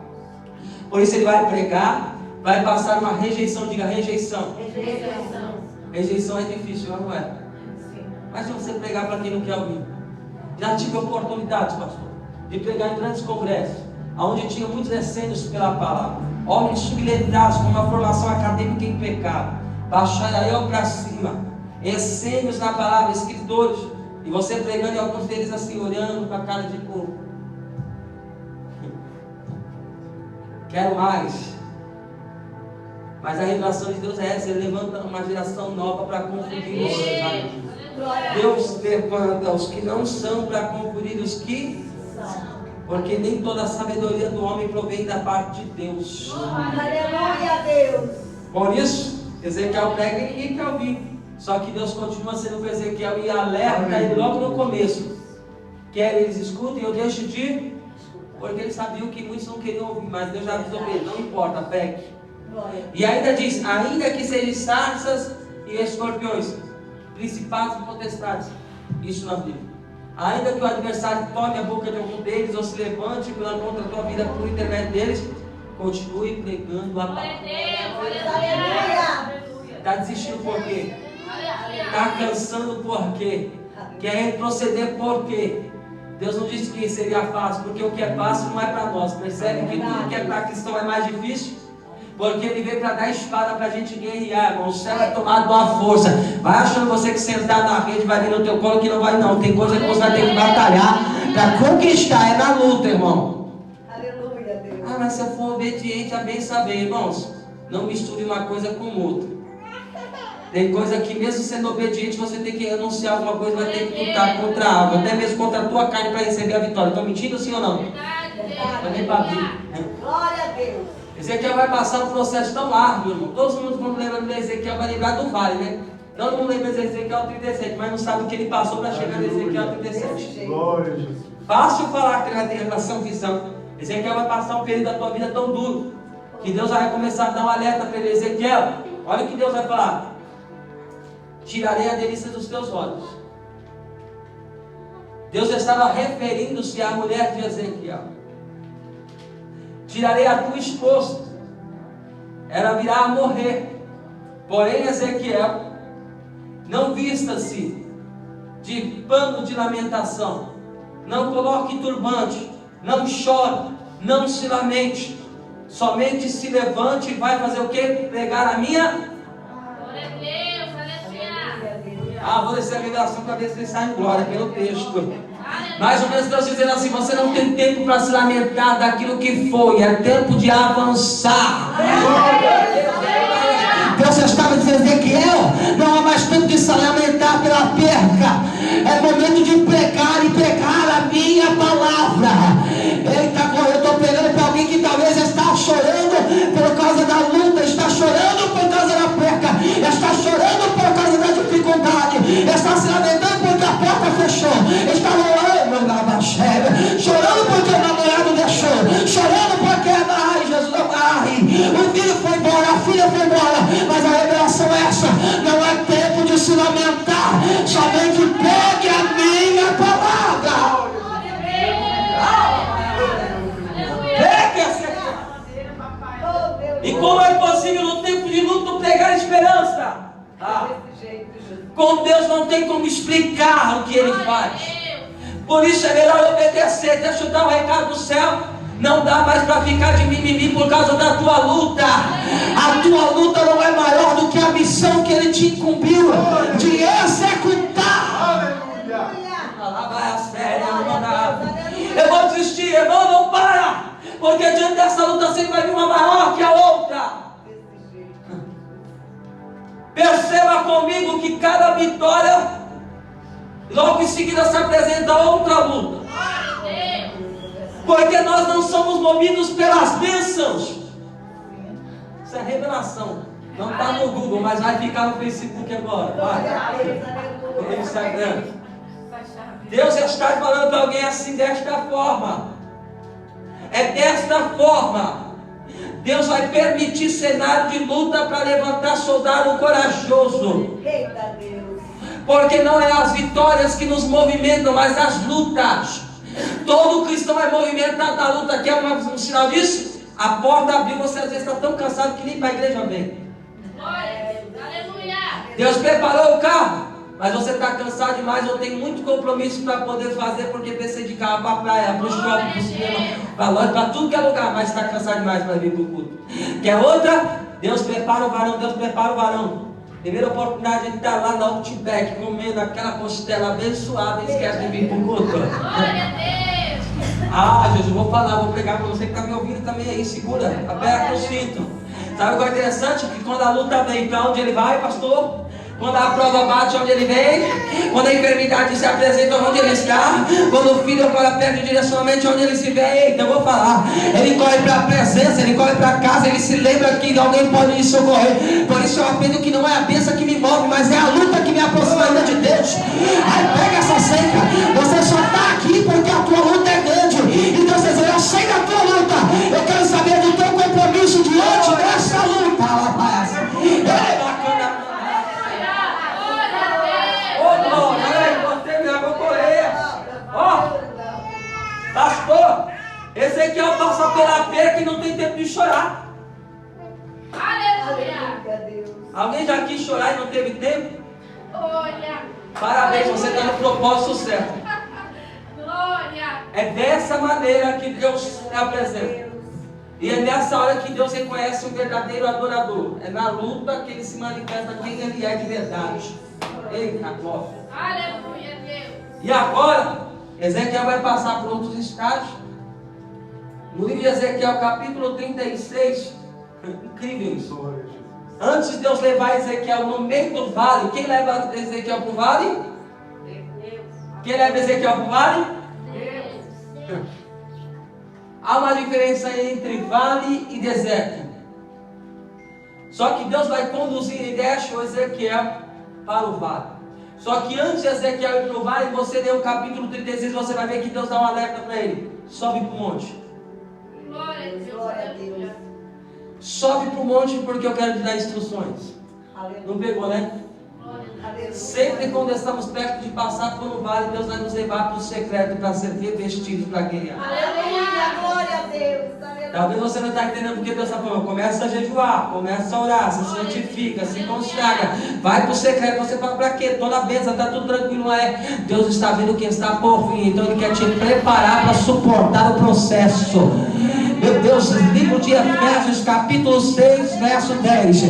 Por isso ele vai pregar, vai passar uma rejeição. Diga rejeição. Rejeição é difícil, não é? Mas você pregar para quem não quer ouvir. Já tive oportunidades, pastor, de pregar em grandes congressos, onde tinha muitos essênios pela palavra, homens subletrados com uma formação acadêmica impecável, bacharel para cima, essênios na palavra, escritores, e você pregando e alguns deles assim, olhando com a cara de corpo. Quero mais. Mas a revelação de Deus é essa: Ele levanta uma geração nova para confundir os que Deus levanta os que não são para confundir os que são. Porque nem toda a sabedoria do homem provém da parte de Deus. Aleluia, Deus. Por isso, Ezequiel prega e ninguém quer ouvir. Só que Deus continua sendo com Ezequiel e alerta ele logo no começo. Quer eles escutem, eu deixo de... Porque eles sabiam que muitos não queriam ouvir, mas Deus já avisou ele: não importa, pegue. E ainda diz: ainda que sejam sarças e escorpiões, principados e potestades. Isso na Bíblia. Ainda que o adversário tome a boca de algum deles ou se levante contra a tua vida por intermédio deles, continue pregando a palavra. Está desistindo por quê? Está cansando por quê? Quer retroceder por quê? Deus não disse que seria fácil, porque o que é fácil não é para nós. Percebe que tudo que é para cristão é mais difícil? Porque Ele veio para dar espada para a gente guerrear, irmão. O céu é tomado de uma força. Vai achando você que sentar na rede vai vir no teu colo, que não vai não. Tem coisa que você vai ter que batalhar para conquistar. É na luta, irmão. Aleluia, Deus. Ah, mas se eu for obediente, a bem saber, irmãos. Não misture uma coisa com outra. Tem coisa que mesmo sendo obediente, você tem que anunciar alguma coisa, vai ter que lutar contra algo, até mesmo contra a tua carne para receber a vitória. Estão mentindo sim ou não? Também para Glória a Deus. Ezequiel vai passar um processo tão árduo, irmão. Todo mundo, quando lembra de Ezequiel, vai lembrar do vale, né? Todo mundo lembra de Ezequiel 37, mas não sabe o que ele passou para chegar em Ezequiel 37. Glória a Jesus. Fácil falar que vai ter revelação, visão. Ezequiel vai passar um período da tua vida tão duro que Deus vai começar a dar um alerta para ele. Ezequiel, olha o que Deus vai falar: tirarei a delícia dos teus olhos. Deus estava referindo-se à mulher de Ezequiel. Tirarei a tua esposa, ela virá a morrer. Porém, Ezequiel, não vista-se de pano de lamentação, não coloque turbante, não chore, não se lamente, somente se levante e vai fazer o que? Pregar a minha. Glória a Deus, aleluia. Vou descer a revelação para ver se ele sai em glória pelo texto. Mais ou menos Deus dizendo assim: você não tem tempo para se lamentar daquilo que foi, é tempo de avançar. Deus estava dizendo: Ezequiel, não há mais tempo de se lamentar pela perca, é momento de pregar e pregar a minha palavra. Eita, eu estou pregando para alguém que talvez está chorando por causa da luta, está chorando por causa da perca, está chorando por causa da dificuldade, está se lamentando porque a porta fechou, está chorando porque o namorado deixou, chorando porque o filho foi embora, a filha foi embora. Mas a revelação é essa: não é tempo de se lamentar, somente pegue a minha palavra. E como é possível no tempo de luto pregar esperança? Com Deus não tem como explicar o que Ele faz. Por isso é melhor obedecer. Deixa eu dar um recado do céu. Não dá mais para ficar de mimimi por causa da tua luta. A tua luta não é maior do que a missão que Ele te incumbiu de executar. Eu vou desistir, irmão, não para, porque diante dessa luta sempre vai vir uma maior que a outra. Perceba comigo que cada vitória, logo em seguida se apresenta outra luta. Porque nós não somos movidos pelas bênçãos. Isso é revelação. Não está no Google, mas vai ficar no Facebook agora. Vai. No Instagram. Deus está falando para alguém assim, desta forma. É desta forma. Deus vai permitir cenário de luta para levantar soldado corajoso. Porque não é as vitórias que nos movimentam, mas as lutas. Todo cristão é movimentado da luta. Quer um sinal disso? A porta abriu, você às vezes está tão cansado que nem para a igreja vem. Deus preparou o carro, mas você está cansado demais. Eu tenho muito compromisso para poder fazer, porque pensei de carro para a praia, para o shopping, para o cinema, para a loja, para tudo que é lugar, mas está cansado demais para vir para o culto. Quer outra? Deus prepara o varão, Deus prepara o varão. Primeira oportunidade, ele está lá na Outback comendo aquela costela abençoada e esquece de vir para o culto. Glória a Deus. Jesus, vou falar, vou pregar para você que está me ouvindo também aí, segura, aperta o cinto. Sabe o que é interessante? Que quando a luta vem, para onde ele vai, pastor? Quando a prova bate, onde ele vem? Quando a enfermidade se apresenta, onde ele está? Quando o filho agora perde o direcionamento, onde ele se vê? Eita, eu vou falar. Ele corre para a presença, ele corre para casa, ele se lembra que alguém pode lhe socorrer. Por isso eu aprendo que não é a bênção que me move, mas é a luta que me aproxima ainda de Deus. Aí pega essa seca. Você só está aqui porque a tua luta é grande. E Deus diz: eu sei da tua luta. Eu quero saber do teu compromisso diante dessa luta. Rapaz. Pastor, Ezequiel passa pela perca e não tem tempo de chorar. Aleluia. Alguém já quis chorar e não teve tempo? Glória. Parabéns, você está no propósito certo. Glória. É dessa maneira que Deus se apresenta. E é nessa hora que Deus reconhece o verdadeiro adorador. É na luta que ele se manifesta quem ele é de verdade. Eita, glória. Aleluia, Deus. E agora, Ezequiel vai passar por outros estágios. No livro de Ezequiel, capítulo 36, incrível isso. Antes de Deus levar Ezequiel no meio do vale, quem leva Ezequiel para o vale? Quem leva Ezequiel para o vale? Deus. Há uma diferença entre vale e deserto. Só que Deus vai conduzir e deixa o Ezequiel para o vale. Só que antes de Ezequiel ir para o vale, você lê o capítulo 36, você vai ver que Deus dá um alerta para ele. Sobe para o monte. Glória a Deus. Sobe para o monte porque eu quero te dar instruções. Não pegou, né? Sempre quando estamos perto de passar por um vale, Deus vai nos levar para o secreto para ser revestido para guerrear. Aleluia, glória a Deus. Talvez você não está entendendo porque Deus está falando. Começa a jejuar, começa a orar, se santifica, se consagra. Vai para o secreto. Você fala, para quê? Estou na bênção, está tudo tranquilo. Não é? Deus está vendo quem está por vir. Então Ele quer te preparar para suportar o processo. Meu Deus, livro de Efésios, capítulo 6, verso 10.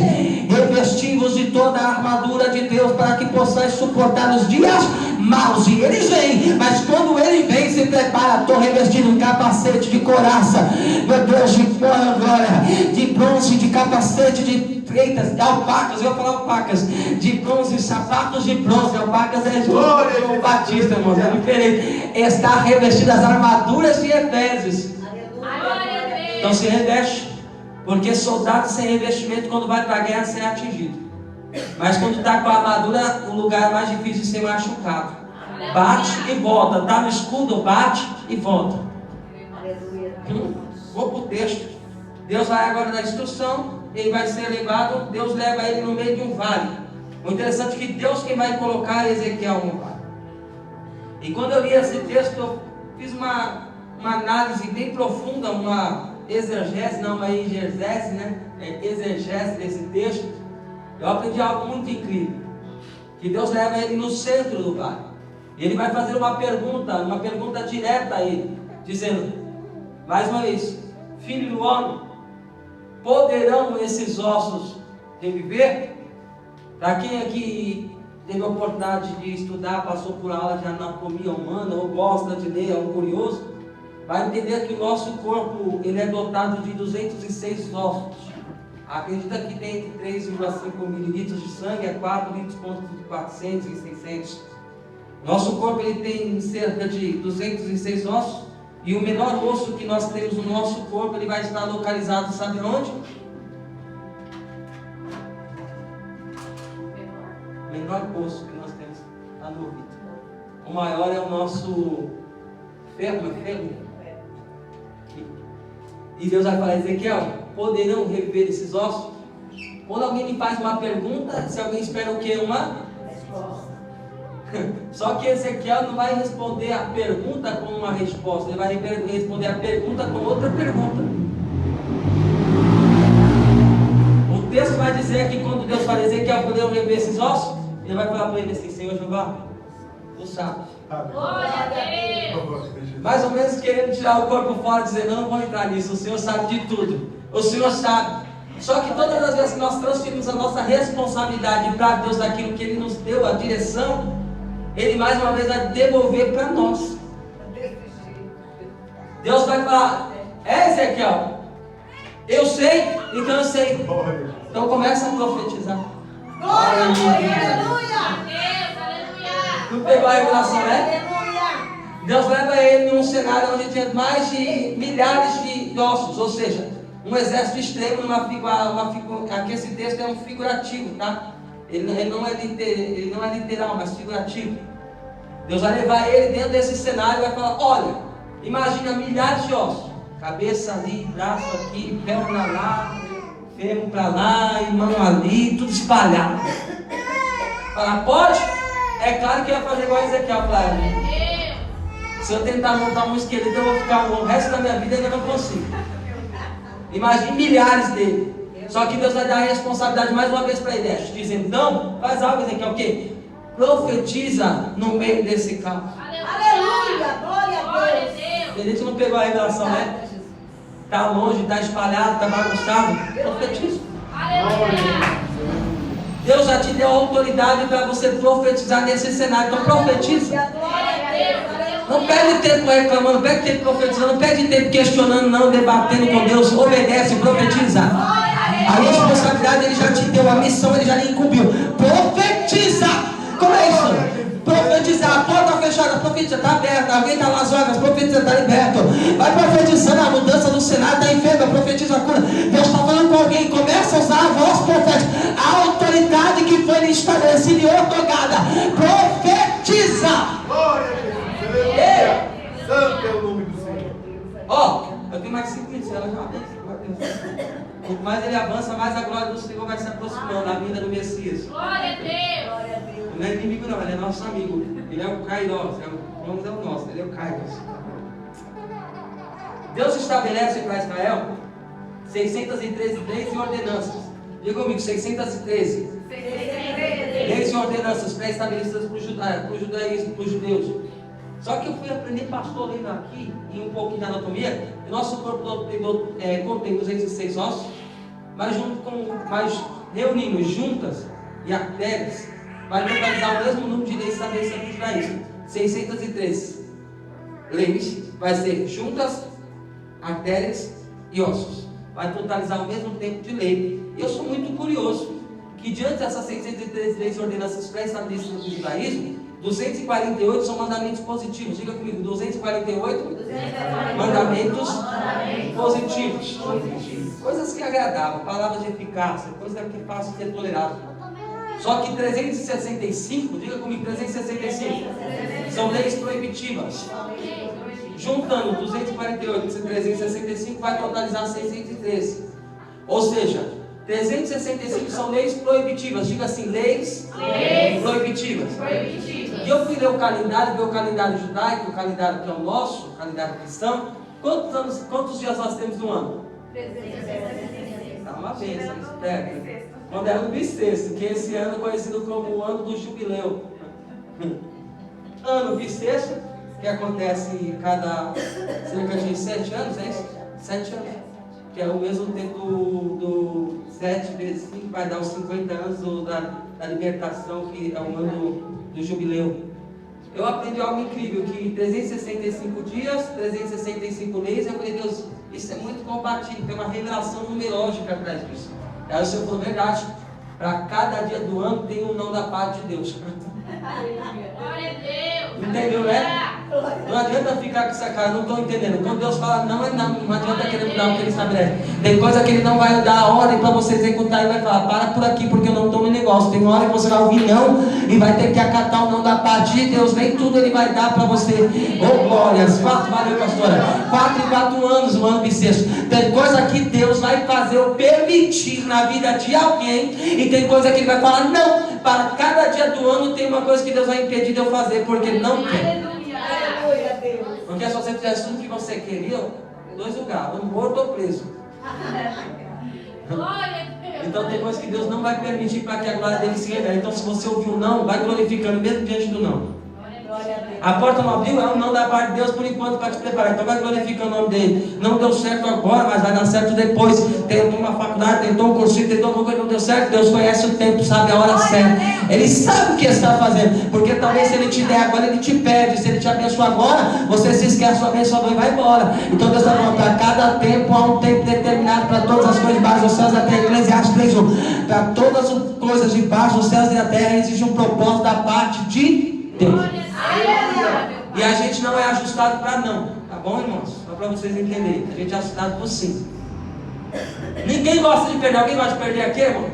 Revestivos de toda a armadura de Deus para que possais suportar os dias maus. E eles vêm, mas quando ele vem, se prepara. Estou revestido um capacete de couraça, meu Deus, de glória, de bronze, de capacete de freitas, de alpacas. Eu ia falar alpacas, de bronze, sapatos de bronze. Alpacas é João Batista, irmãos, é diferente. Está revestido as armaduras de Efésios. Então se reveste, porque soldado sem revestimento, quando vai para a guerra, será atingido. Mas quando está com a armadura, o lugar é mais difícil de ser machucado. Bate e volta, está no escudo, bate e volta. Vou para o texto. Deus vai agora dar instrução, ele vai ser levado, Deus leva ele no meio de um vale. O interessante é que Deus quem vai colocar Ezequiel no vale. E quando eu li esse texto, eu fiz uma análise bem profunda, uma exegese, não uma exegese, né? Exegese desse texto. Eu aprendi algo muito incrível, que Deus leva ele no centro do vale. E ele vai fazer uma pergunta direta a ele, dizendo, mais uma vez, filho do homem, poderão esses ossos reviver? Para quem aqui teve a oportunidade de estudar, passou por aula de anatomia humana, ou gosta de ler, é um curioso, vai entender que o nosso corpo ele é dotado de 206 ossos. Acredita que tem entre 3,5 mililitros de sangue, é 4 litros de 400 e 600. Nosso corpo ele tem cerca de 206 ossos, e o menor osso que nós temos no nosso corpo, ele vai estar localizado, sabe onde? O menor osso que nós temos está no ouvido. O maior é o nosso fêmur. E Deus vai falar, Ezequiel, poderão reviver esses ossos? Quando alguém me faz uma pergunta, se alguém espera o quê? Uma resposta. Só que Ezequiel não vai responder a pergunta com uma resposta, ele vai responder a pergunta com outra pergunta. O texto vai dizer que quando Deus fala, Ezequiel, poderão reviver esses ossos? Ele vai falar para ele assim, Senhor Jeová, tu sabes. Glória a Deus. Mais ou menos querendo tirar o corpo fora, dizer, não vou entrar nisso, o Senhor sabe de tudo, o Senhor sabe. Só que todas as vezes que nós transferimos a nossa responsabilidade para Deus daquilo que Ele nos deu, a direção, Ele mais uma vez vai devolver para nós. Deus vai falar, Ezequiel, eu sei, então eu sei. Então começa a profetizar. Glória a Deus. Não pegou a revelação, né? Deus leva ele num cenário onde tinha mais de milhares de ossos, ou seja, um exército extremo, aqui esse texto é um figurativo, tá? Ele não é literal, mas figurativo. Deus vai levar ele dentro desse cenário e vai falar, olha, imagina milhares de ossos, cabeça ali, braço aqui, perna lá, fêmur para lá, e mão ali, tudo espalhado. Fala, pode? É claro que vai fazer igual a Ezequiel, claro. Se eu tentar montar um esqueleto, eu vou ficar o resto da minha vida e ainda não consigo. Imagine milhares dele. Só que Deus vai dar a responsabilidade mais uma vez para ele. Diz, então, faz algo, Ezequiel, o quê? Profetiza no meio desse caos. Aleluia, glória a Deus. A gente não pegou a revelação, né? Está longe, está espalhado, está bagunçado. Profetiza. Aleluia. Deus já te deu a autoridade para você profetizar nesse cenário. Então profetiza. Glória a Deus. Não perde tempo reclamando, não perde tempo profetizando, não perde tempo questionando, não, debatendo com Deus. Obedece, profetiza. A responsabilidade Ele já te deu, a missão Ele já lhe incumbiu. Profetiza. Como é isso? Profetizar, a porta fechada, profetiza, está aberta, alguém está nas vagas, profetiza, está liberto. Vai profetizando a mudança do cenário, está enfermo, profetiza a cura. Deus está falando com alguém, começa a usar a voz profética, a autoridade que foi lhe estabelecida e otorgada profetiza. Glória a Jesus. Aleluia. Santo é o nome do Senhor. Ó, eu tenho mais 5 minutos, ela já avança. Quanto mais ele avança, mais a glória do Senhor vai se aproximando, a vinda do Messias. Glória a Deus. Não é inimigo não, ele é nosso amigo. Ele é o Kairos, o nome é o nosso, ele é o Kairos. Deus estabelece para Israel 613 leis e ordenanças. Diga comigo, 613 leis e ordenanças pré-estabelecidas para o judaísmo, para os judeus. Só que eu fui aprender, pastor, lendo aqui, em um pouquinho de anatomia, o nosso corpo contém 206 ossos, mas reunindo juntas e artérias, vai totalizar o mesmo número de leis estabelecidas para o judaísmo. 613 leis, vai ser juntas, artérias e ossos. Vai totalizar o mesmo tempo de lei. E eu sou muito curioso que diante dessas 613 leis e ordenanças pré-estabelecidas do judaísmo, 248 são mandamentos positivos. Diga comigo, 248 mandamentos positivos. Coisas que agradavam, palavras de eficácia, coisas que é fácil de ser tolerado. Só que 365, diga comigo, 365 são leis proibitivas. Juntando 248 e 365 vai totalizar 613. Ou seja, 365 são leis proibitivas. Diga assim, leis proibitivas. E eu fui ler o calendário, ver o calendário judaico, o calendário que é o nosso, o calendário cristão. Quantos dias nós temos no ano? 365. Tá uma bênção, espera. Quando é o bissexto, que esse ano é conhecido como o ano do jubileu. Ano bissexto, que acontece cada cerca de 7 anos, é isso? 7 anos. Que é o mesmo tempo do 7 vezes 5, vai dar os 50 anos da libertação, que é o ano do jubileu. Eu aprendi algo incrível, que 365 dias, 365 leis, eu falei, Deus, isso é muito compatível, tem uma revelação numerológica atrás disso. Aí o Senhor falou, verdade, para cada dia do ano tem um não da parte de Deus. Glória a Deus. Entendeu, né? Não adianta ficar com essa cara, não estou entendendo. Quando Deus fala não é não, não adianta querer mudar o que Ele estabelece. Tem coisa que Ele não vai dar a ordem para você executar e vai falar, para por aqui porque eu não estou no negócio. Tem uma hora que você vai ouvir não e vai ter que acatar o não da parte de Deus. Nem tudo Ele vai dar para você. Oh glórias, valeu pastora. 4 em 4 anos o ano bissexto. Tem coisa que Deus vai fazer ou permitir na vida de alguém e tem coisa que Ele vai falar não. Para cada dia do ano tem uma coisa que Deus vai impedir de eu fazer porque Ele não quer. Porque se você fizesse tudo que você queria, 2 lugares, ou morto ou preso. Então tem coisas que Deus não vai permitir para que a glória dele se revele. Então se você ouviu não, vai glorificando mesmo diante do não. A porta não abriu, é um não da parte de Deus por enquanto para te preparar. Então vai glorificando o nome dele. Não deu certo agora, mas vai dar certo depois. Tentou uma faculdade, tentou um cursinho, tentou alguma coisa, não deu certo. Deus conhece o tempo, sabe a hora certa. Ele sabe o que está fazendo. Porque talvez se ele te der agora, ele te perde. Se ele te abençoar agora, você se esquece sua bênção e vai embora. Então Deus está falando, para cada tempo há um tempo determinado para todas as coisas debaixo dos céus e da terra. Eclesiastes 3:1. Para todas as coisas debaixo dos céus e da terra existe um propósito da parte de Deus. E a gente não é ajustado para não, tá bom, irmãos? Só para vocês entenderem. A gente é ajustado por sim. Ninguém gosta de perder. Alguém gosta de perder aqui, irmão?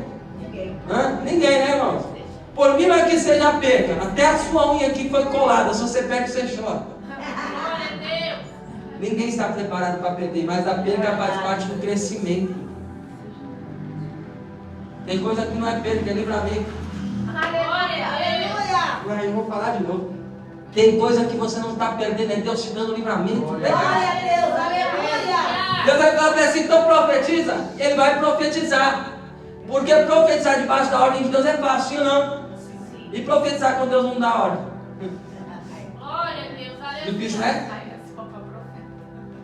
Ninguém, né, irmãos? Por mim não é que seja perca. Até a sua unha aqui foi colada. Se você perde, você chora. Ninguém está preparado para perder, mas a perda faz parte do crescimento. Tem coisa que não é perda, é livramento. Mas eu vou falar de novo. Tem coisa que você não está perdendo, é Deus te dando livramento. Glória a Deus, aleluia. Deus vai falar assim, então profetiza. Ele vai profetizar. Porque profetizar debaixo da ordem de Deus é fácil, sim ou não? E profetizar quando Deus não dá ordem? Glória a Deus, aleluia. Difícil, né?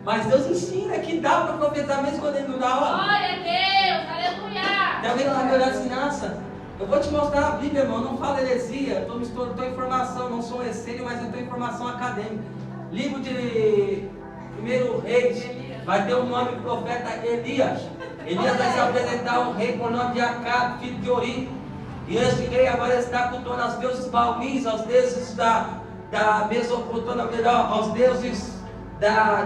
Mas Deus ensina que dá para profetizar mesmo quando Ele não dá ordem. Glória a Deus, aleluia. Tem alguém que está me olhando assim, nossa, eu vou te mostrar a Bíblia, irmão, não falo heresia, estou em formação, não sou essênio, mas eu estou em formação acadêmica. Livro de 1 Reis, vai ter o nome do profeta Elias. Elias vai se apresentar ao rei por nome de Acabe, filho de Ori. E este rei agora está cultuando aos deuses baumins, aos deuses da Mesopotâmia, melhor, aos deuses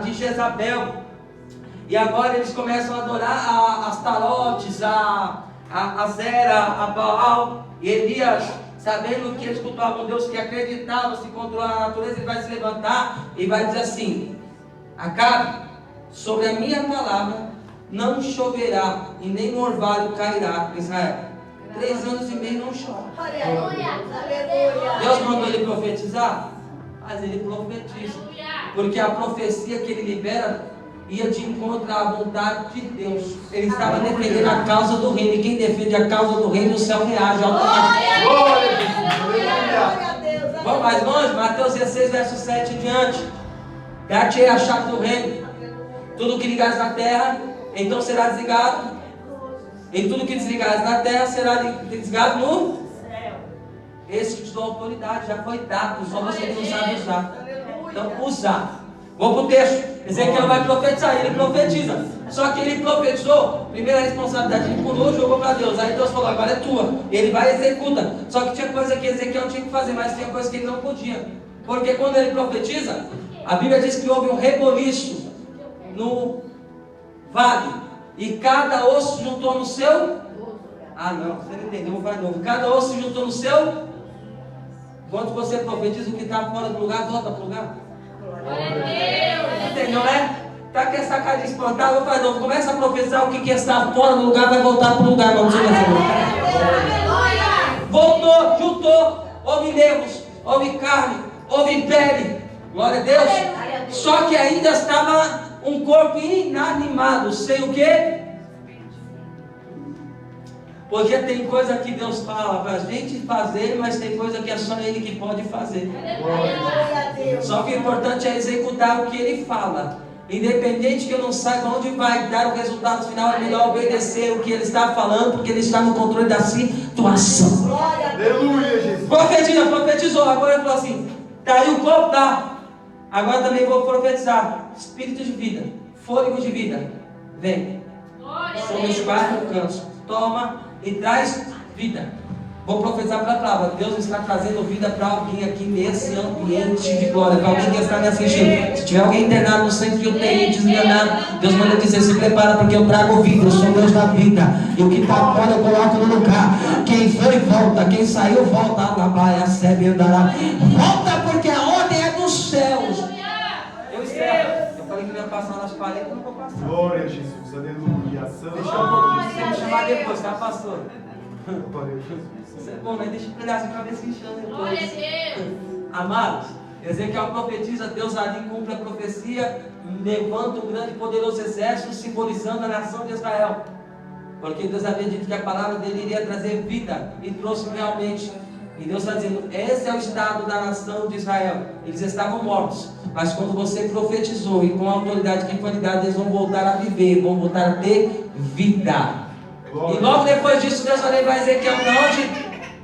de Jezabel. E agora eles começam a adorar as tarotes, a Zera, a Baal. E Elias sabendo que eles cultuavam um Deus que acreditava, se controlar a natureza, ele vai se levantar e vai dizer assim: Acabe, sobre a minha palavra não choverá e nem orvalho cairá em Israel. 3 anos e meio não chove. Deus mandou ele profetizar, mas ele profetiza, porque a profecia que ele libera ia de encontro à vontade de Deus. Ele estava defendendo a causa do reino, e quem defende a causa do reino, o céu reage automaticamente. Vamos mais longe, Mateus 16, verso 7 em diante. Dar-te-ei a chave do reino. Tudo que ligares na terra, então será desligado, e tudo que desligares na terra será desligado no céu. Esse te dá autoridade, já foi dado, só você que não sabe usar. Então, usar. Vou para o texto. Ezequiel vai profetizar, ele profetiza. Só que ele profetizou, primeira responsabilidade, ele pulou, jogou para Deus. Aí Deus falou: agora é tua. Ele vai e executa. Só que tinha coisa que Ezequiel tinha que fazer, mas tinha coisa que ele não podia. Porque quando ele profetiza, a Bíblia diz que houve um reboliço no vale, e cada osso juntou no seu. Ah, não, você não entendeu, vou falar de novo. Cada osso juntou no seu. Quando você profetiza, o que está fora do lugar, volta para o lugar. Entendeu, né? Tá com essa cara de espantada, vou falar de novo. Começa a profetizar, o que está fora do lugar vai voltar para o lugar. Vamos ver essa. Voltou, juntou, houve nervos, houve carne, houve pele. Glória a Deus. Só que ainda estava um corpo inanimado, sem o quê? Porque tem coisa que Deus fala para a gente fazer, mas tem coisa que é só Ele que pode fazer. Só que o importante é executar o que Ele fala. Independente que eu não saiba onde vai dar o resultado final, é melhor obedecer o que Ele está falando, porque Ele está no controle da situação. Aleluia, Jesus. Profetizou, agora ele falou assim: tá aí o corpo, tá. Agora também vou profetizar. Espírito de vida, fôlego de vida, vem sobre os 4 cantos, toma e traz vida. Vou profetizar para a palavra. Deus está trazendo vida para alguém aqui nesse ambiente de glória, para alguém que está me assistindo. Se tiver alguém internado no centro de UTI, desenganado, Deus manda dizer: se prepara, porque eu trago vida, eu sou Deus da vida, e o que está fora eu coloco no lugar. Quem foi volta, quem saiu volta. Volta, porque a ordem é dos céus. Eu espero. Eu falei que eu ia passar nas paredes, eu não vou passar. Glória a Jesus, aleluia. Deixa eu você me chamar depois, tá, pastor? Glória a Jesus. Isso é bom, mas deixa um pedacinho para ver se enxerga depois. Amados, Ezequiel profetiza, Deus ali cumpre a profecia, levanta um grande e poderoso exército, simbolizando a nação de Israel. Porque Deus havia dito que a palavra dele iria trazer vida, e trouxe realmente. E Deus está dizendo: esse é o estado da nação de Israel. Eles estavam mortos, mas quando você profetizou, e com a autoridade que foi lhe dada, eles vão voltar a viver, vão voltar a ter vida. E logo depois disso, Deus vai levar Ezequiel para onde?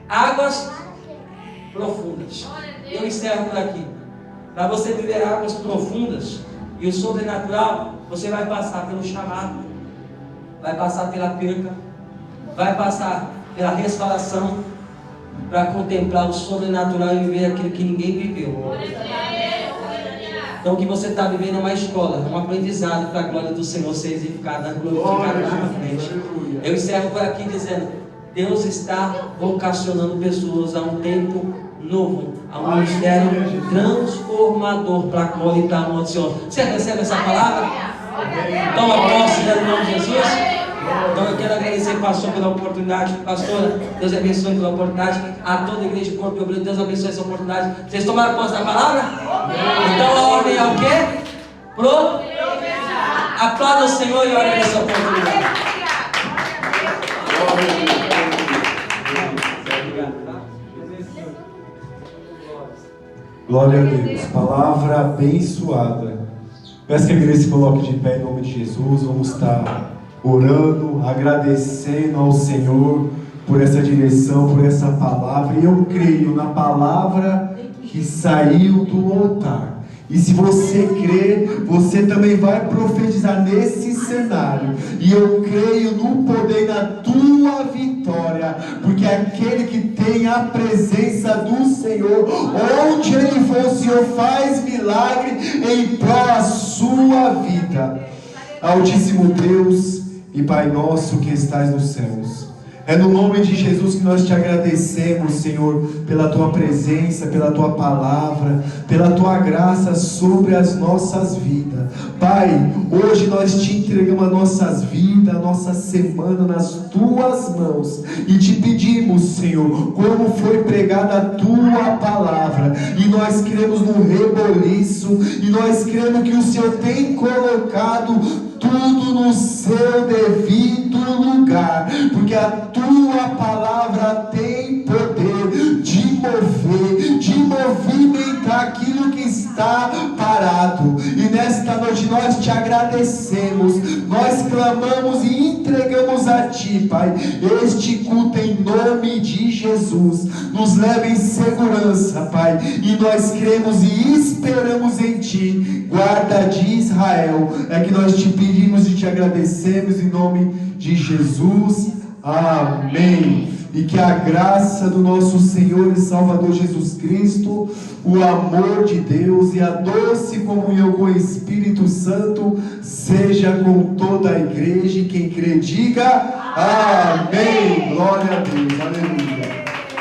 Águas profundas. Eu encerro por aqui. Para você viver águas profundas e o sobrenatural, você vai passar pelo chamado, vai passar pela perca, vai passar pela restauração, para contemplar o sobrenatural e viver aquilo que ninguém viveu. Então o que você está vivendo é uma escola, é um aprendizado para a glória do Senhor ser edificada, glorificada lá na frente. Eu encerro por aqui dizendo: Deus está vocacionando pessoas a um tempo novo, a um ministério transformador para a glória e para a honra do Senhor. Você recebe essa palavra? Toma posse no nome de Jesus. Então eu quero agradecer, pastor, pela oportunidade. Pastora, Deus abençoe pela oportunidade. A toda a igreja de Corpo de Obreiro, Deus abençoe essa oportunidade. Vocês tomaram posse da palavra? Então a ordem é o quê? Aplauda o Senhor e ore nessa oportunidade. Glória a Deus. Palavra abençoada. Peço que a igreja se coloque de pé em nome de Jesus. Vamos estar orando, agradecendo ao Senhor por essa direção, por essa palavra. E eu creio na palavra que saiu do altar. E se você crer, você também vai profetizar nesse cenário. E eu creio no poder da tua vitória, porque aquele que tem a presença do Senhor, onde ele for, o Senhor faz milagre em prol da sua vida. Altíssimo Deus e Pai nosso que estás nos céus, É no nome de Jesus que nós te agradecemos, Senhor, pela tua presença, pela tua palavra, pela tua graça sobre as nossas vidas. Pai, hoje nós te entregamos as nossas vidas, a nossa semana nas tuas mãos e te pedimos, Senhor, como foi pregada a tua palavra, e nós cremos no reboliço, e nós cremos que o Senhor tem colocado tudo no seu devido lugar, porque a tua palavra tem poder de mover, de movimentar aquilo que está parado. E nesta noite nós te agradecemos, nós clamamos e entregamos a ti, Pai, este culto em nome de Jesus. Nos leva em segurança, Pai, e nós cremos e esperamos em ti, guarda de Israel. É que nós te pedimos e te agradecemos em nome de Jesus. Amém. E que a graça do nosso Senhor e Salvador Jesus Cristo, o amor de Deus e a doce comunhão com o Espírito Santo seja com toda a igreja, e quem crê diga amém. Glória a Deus, aleluia.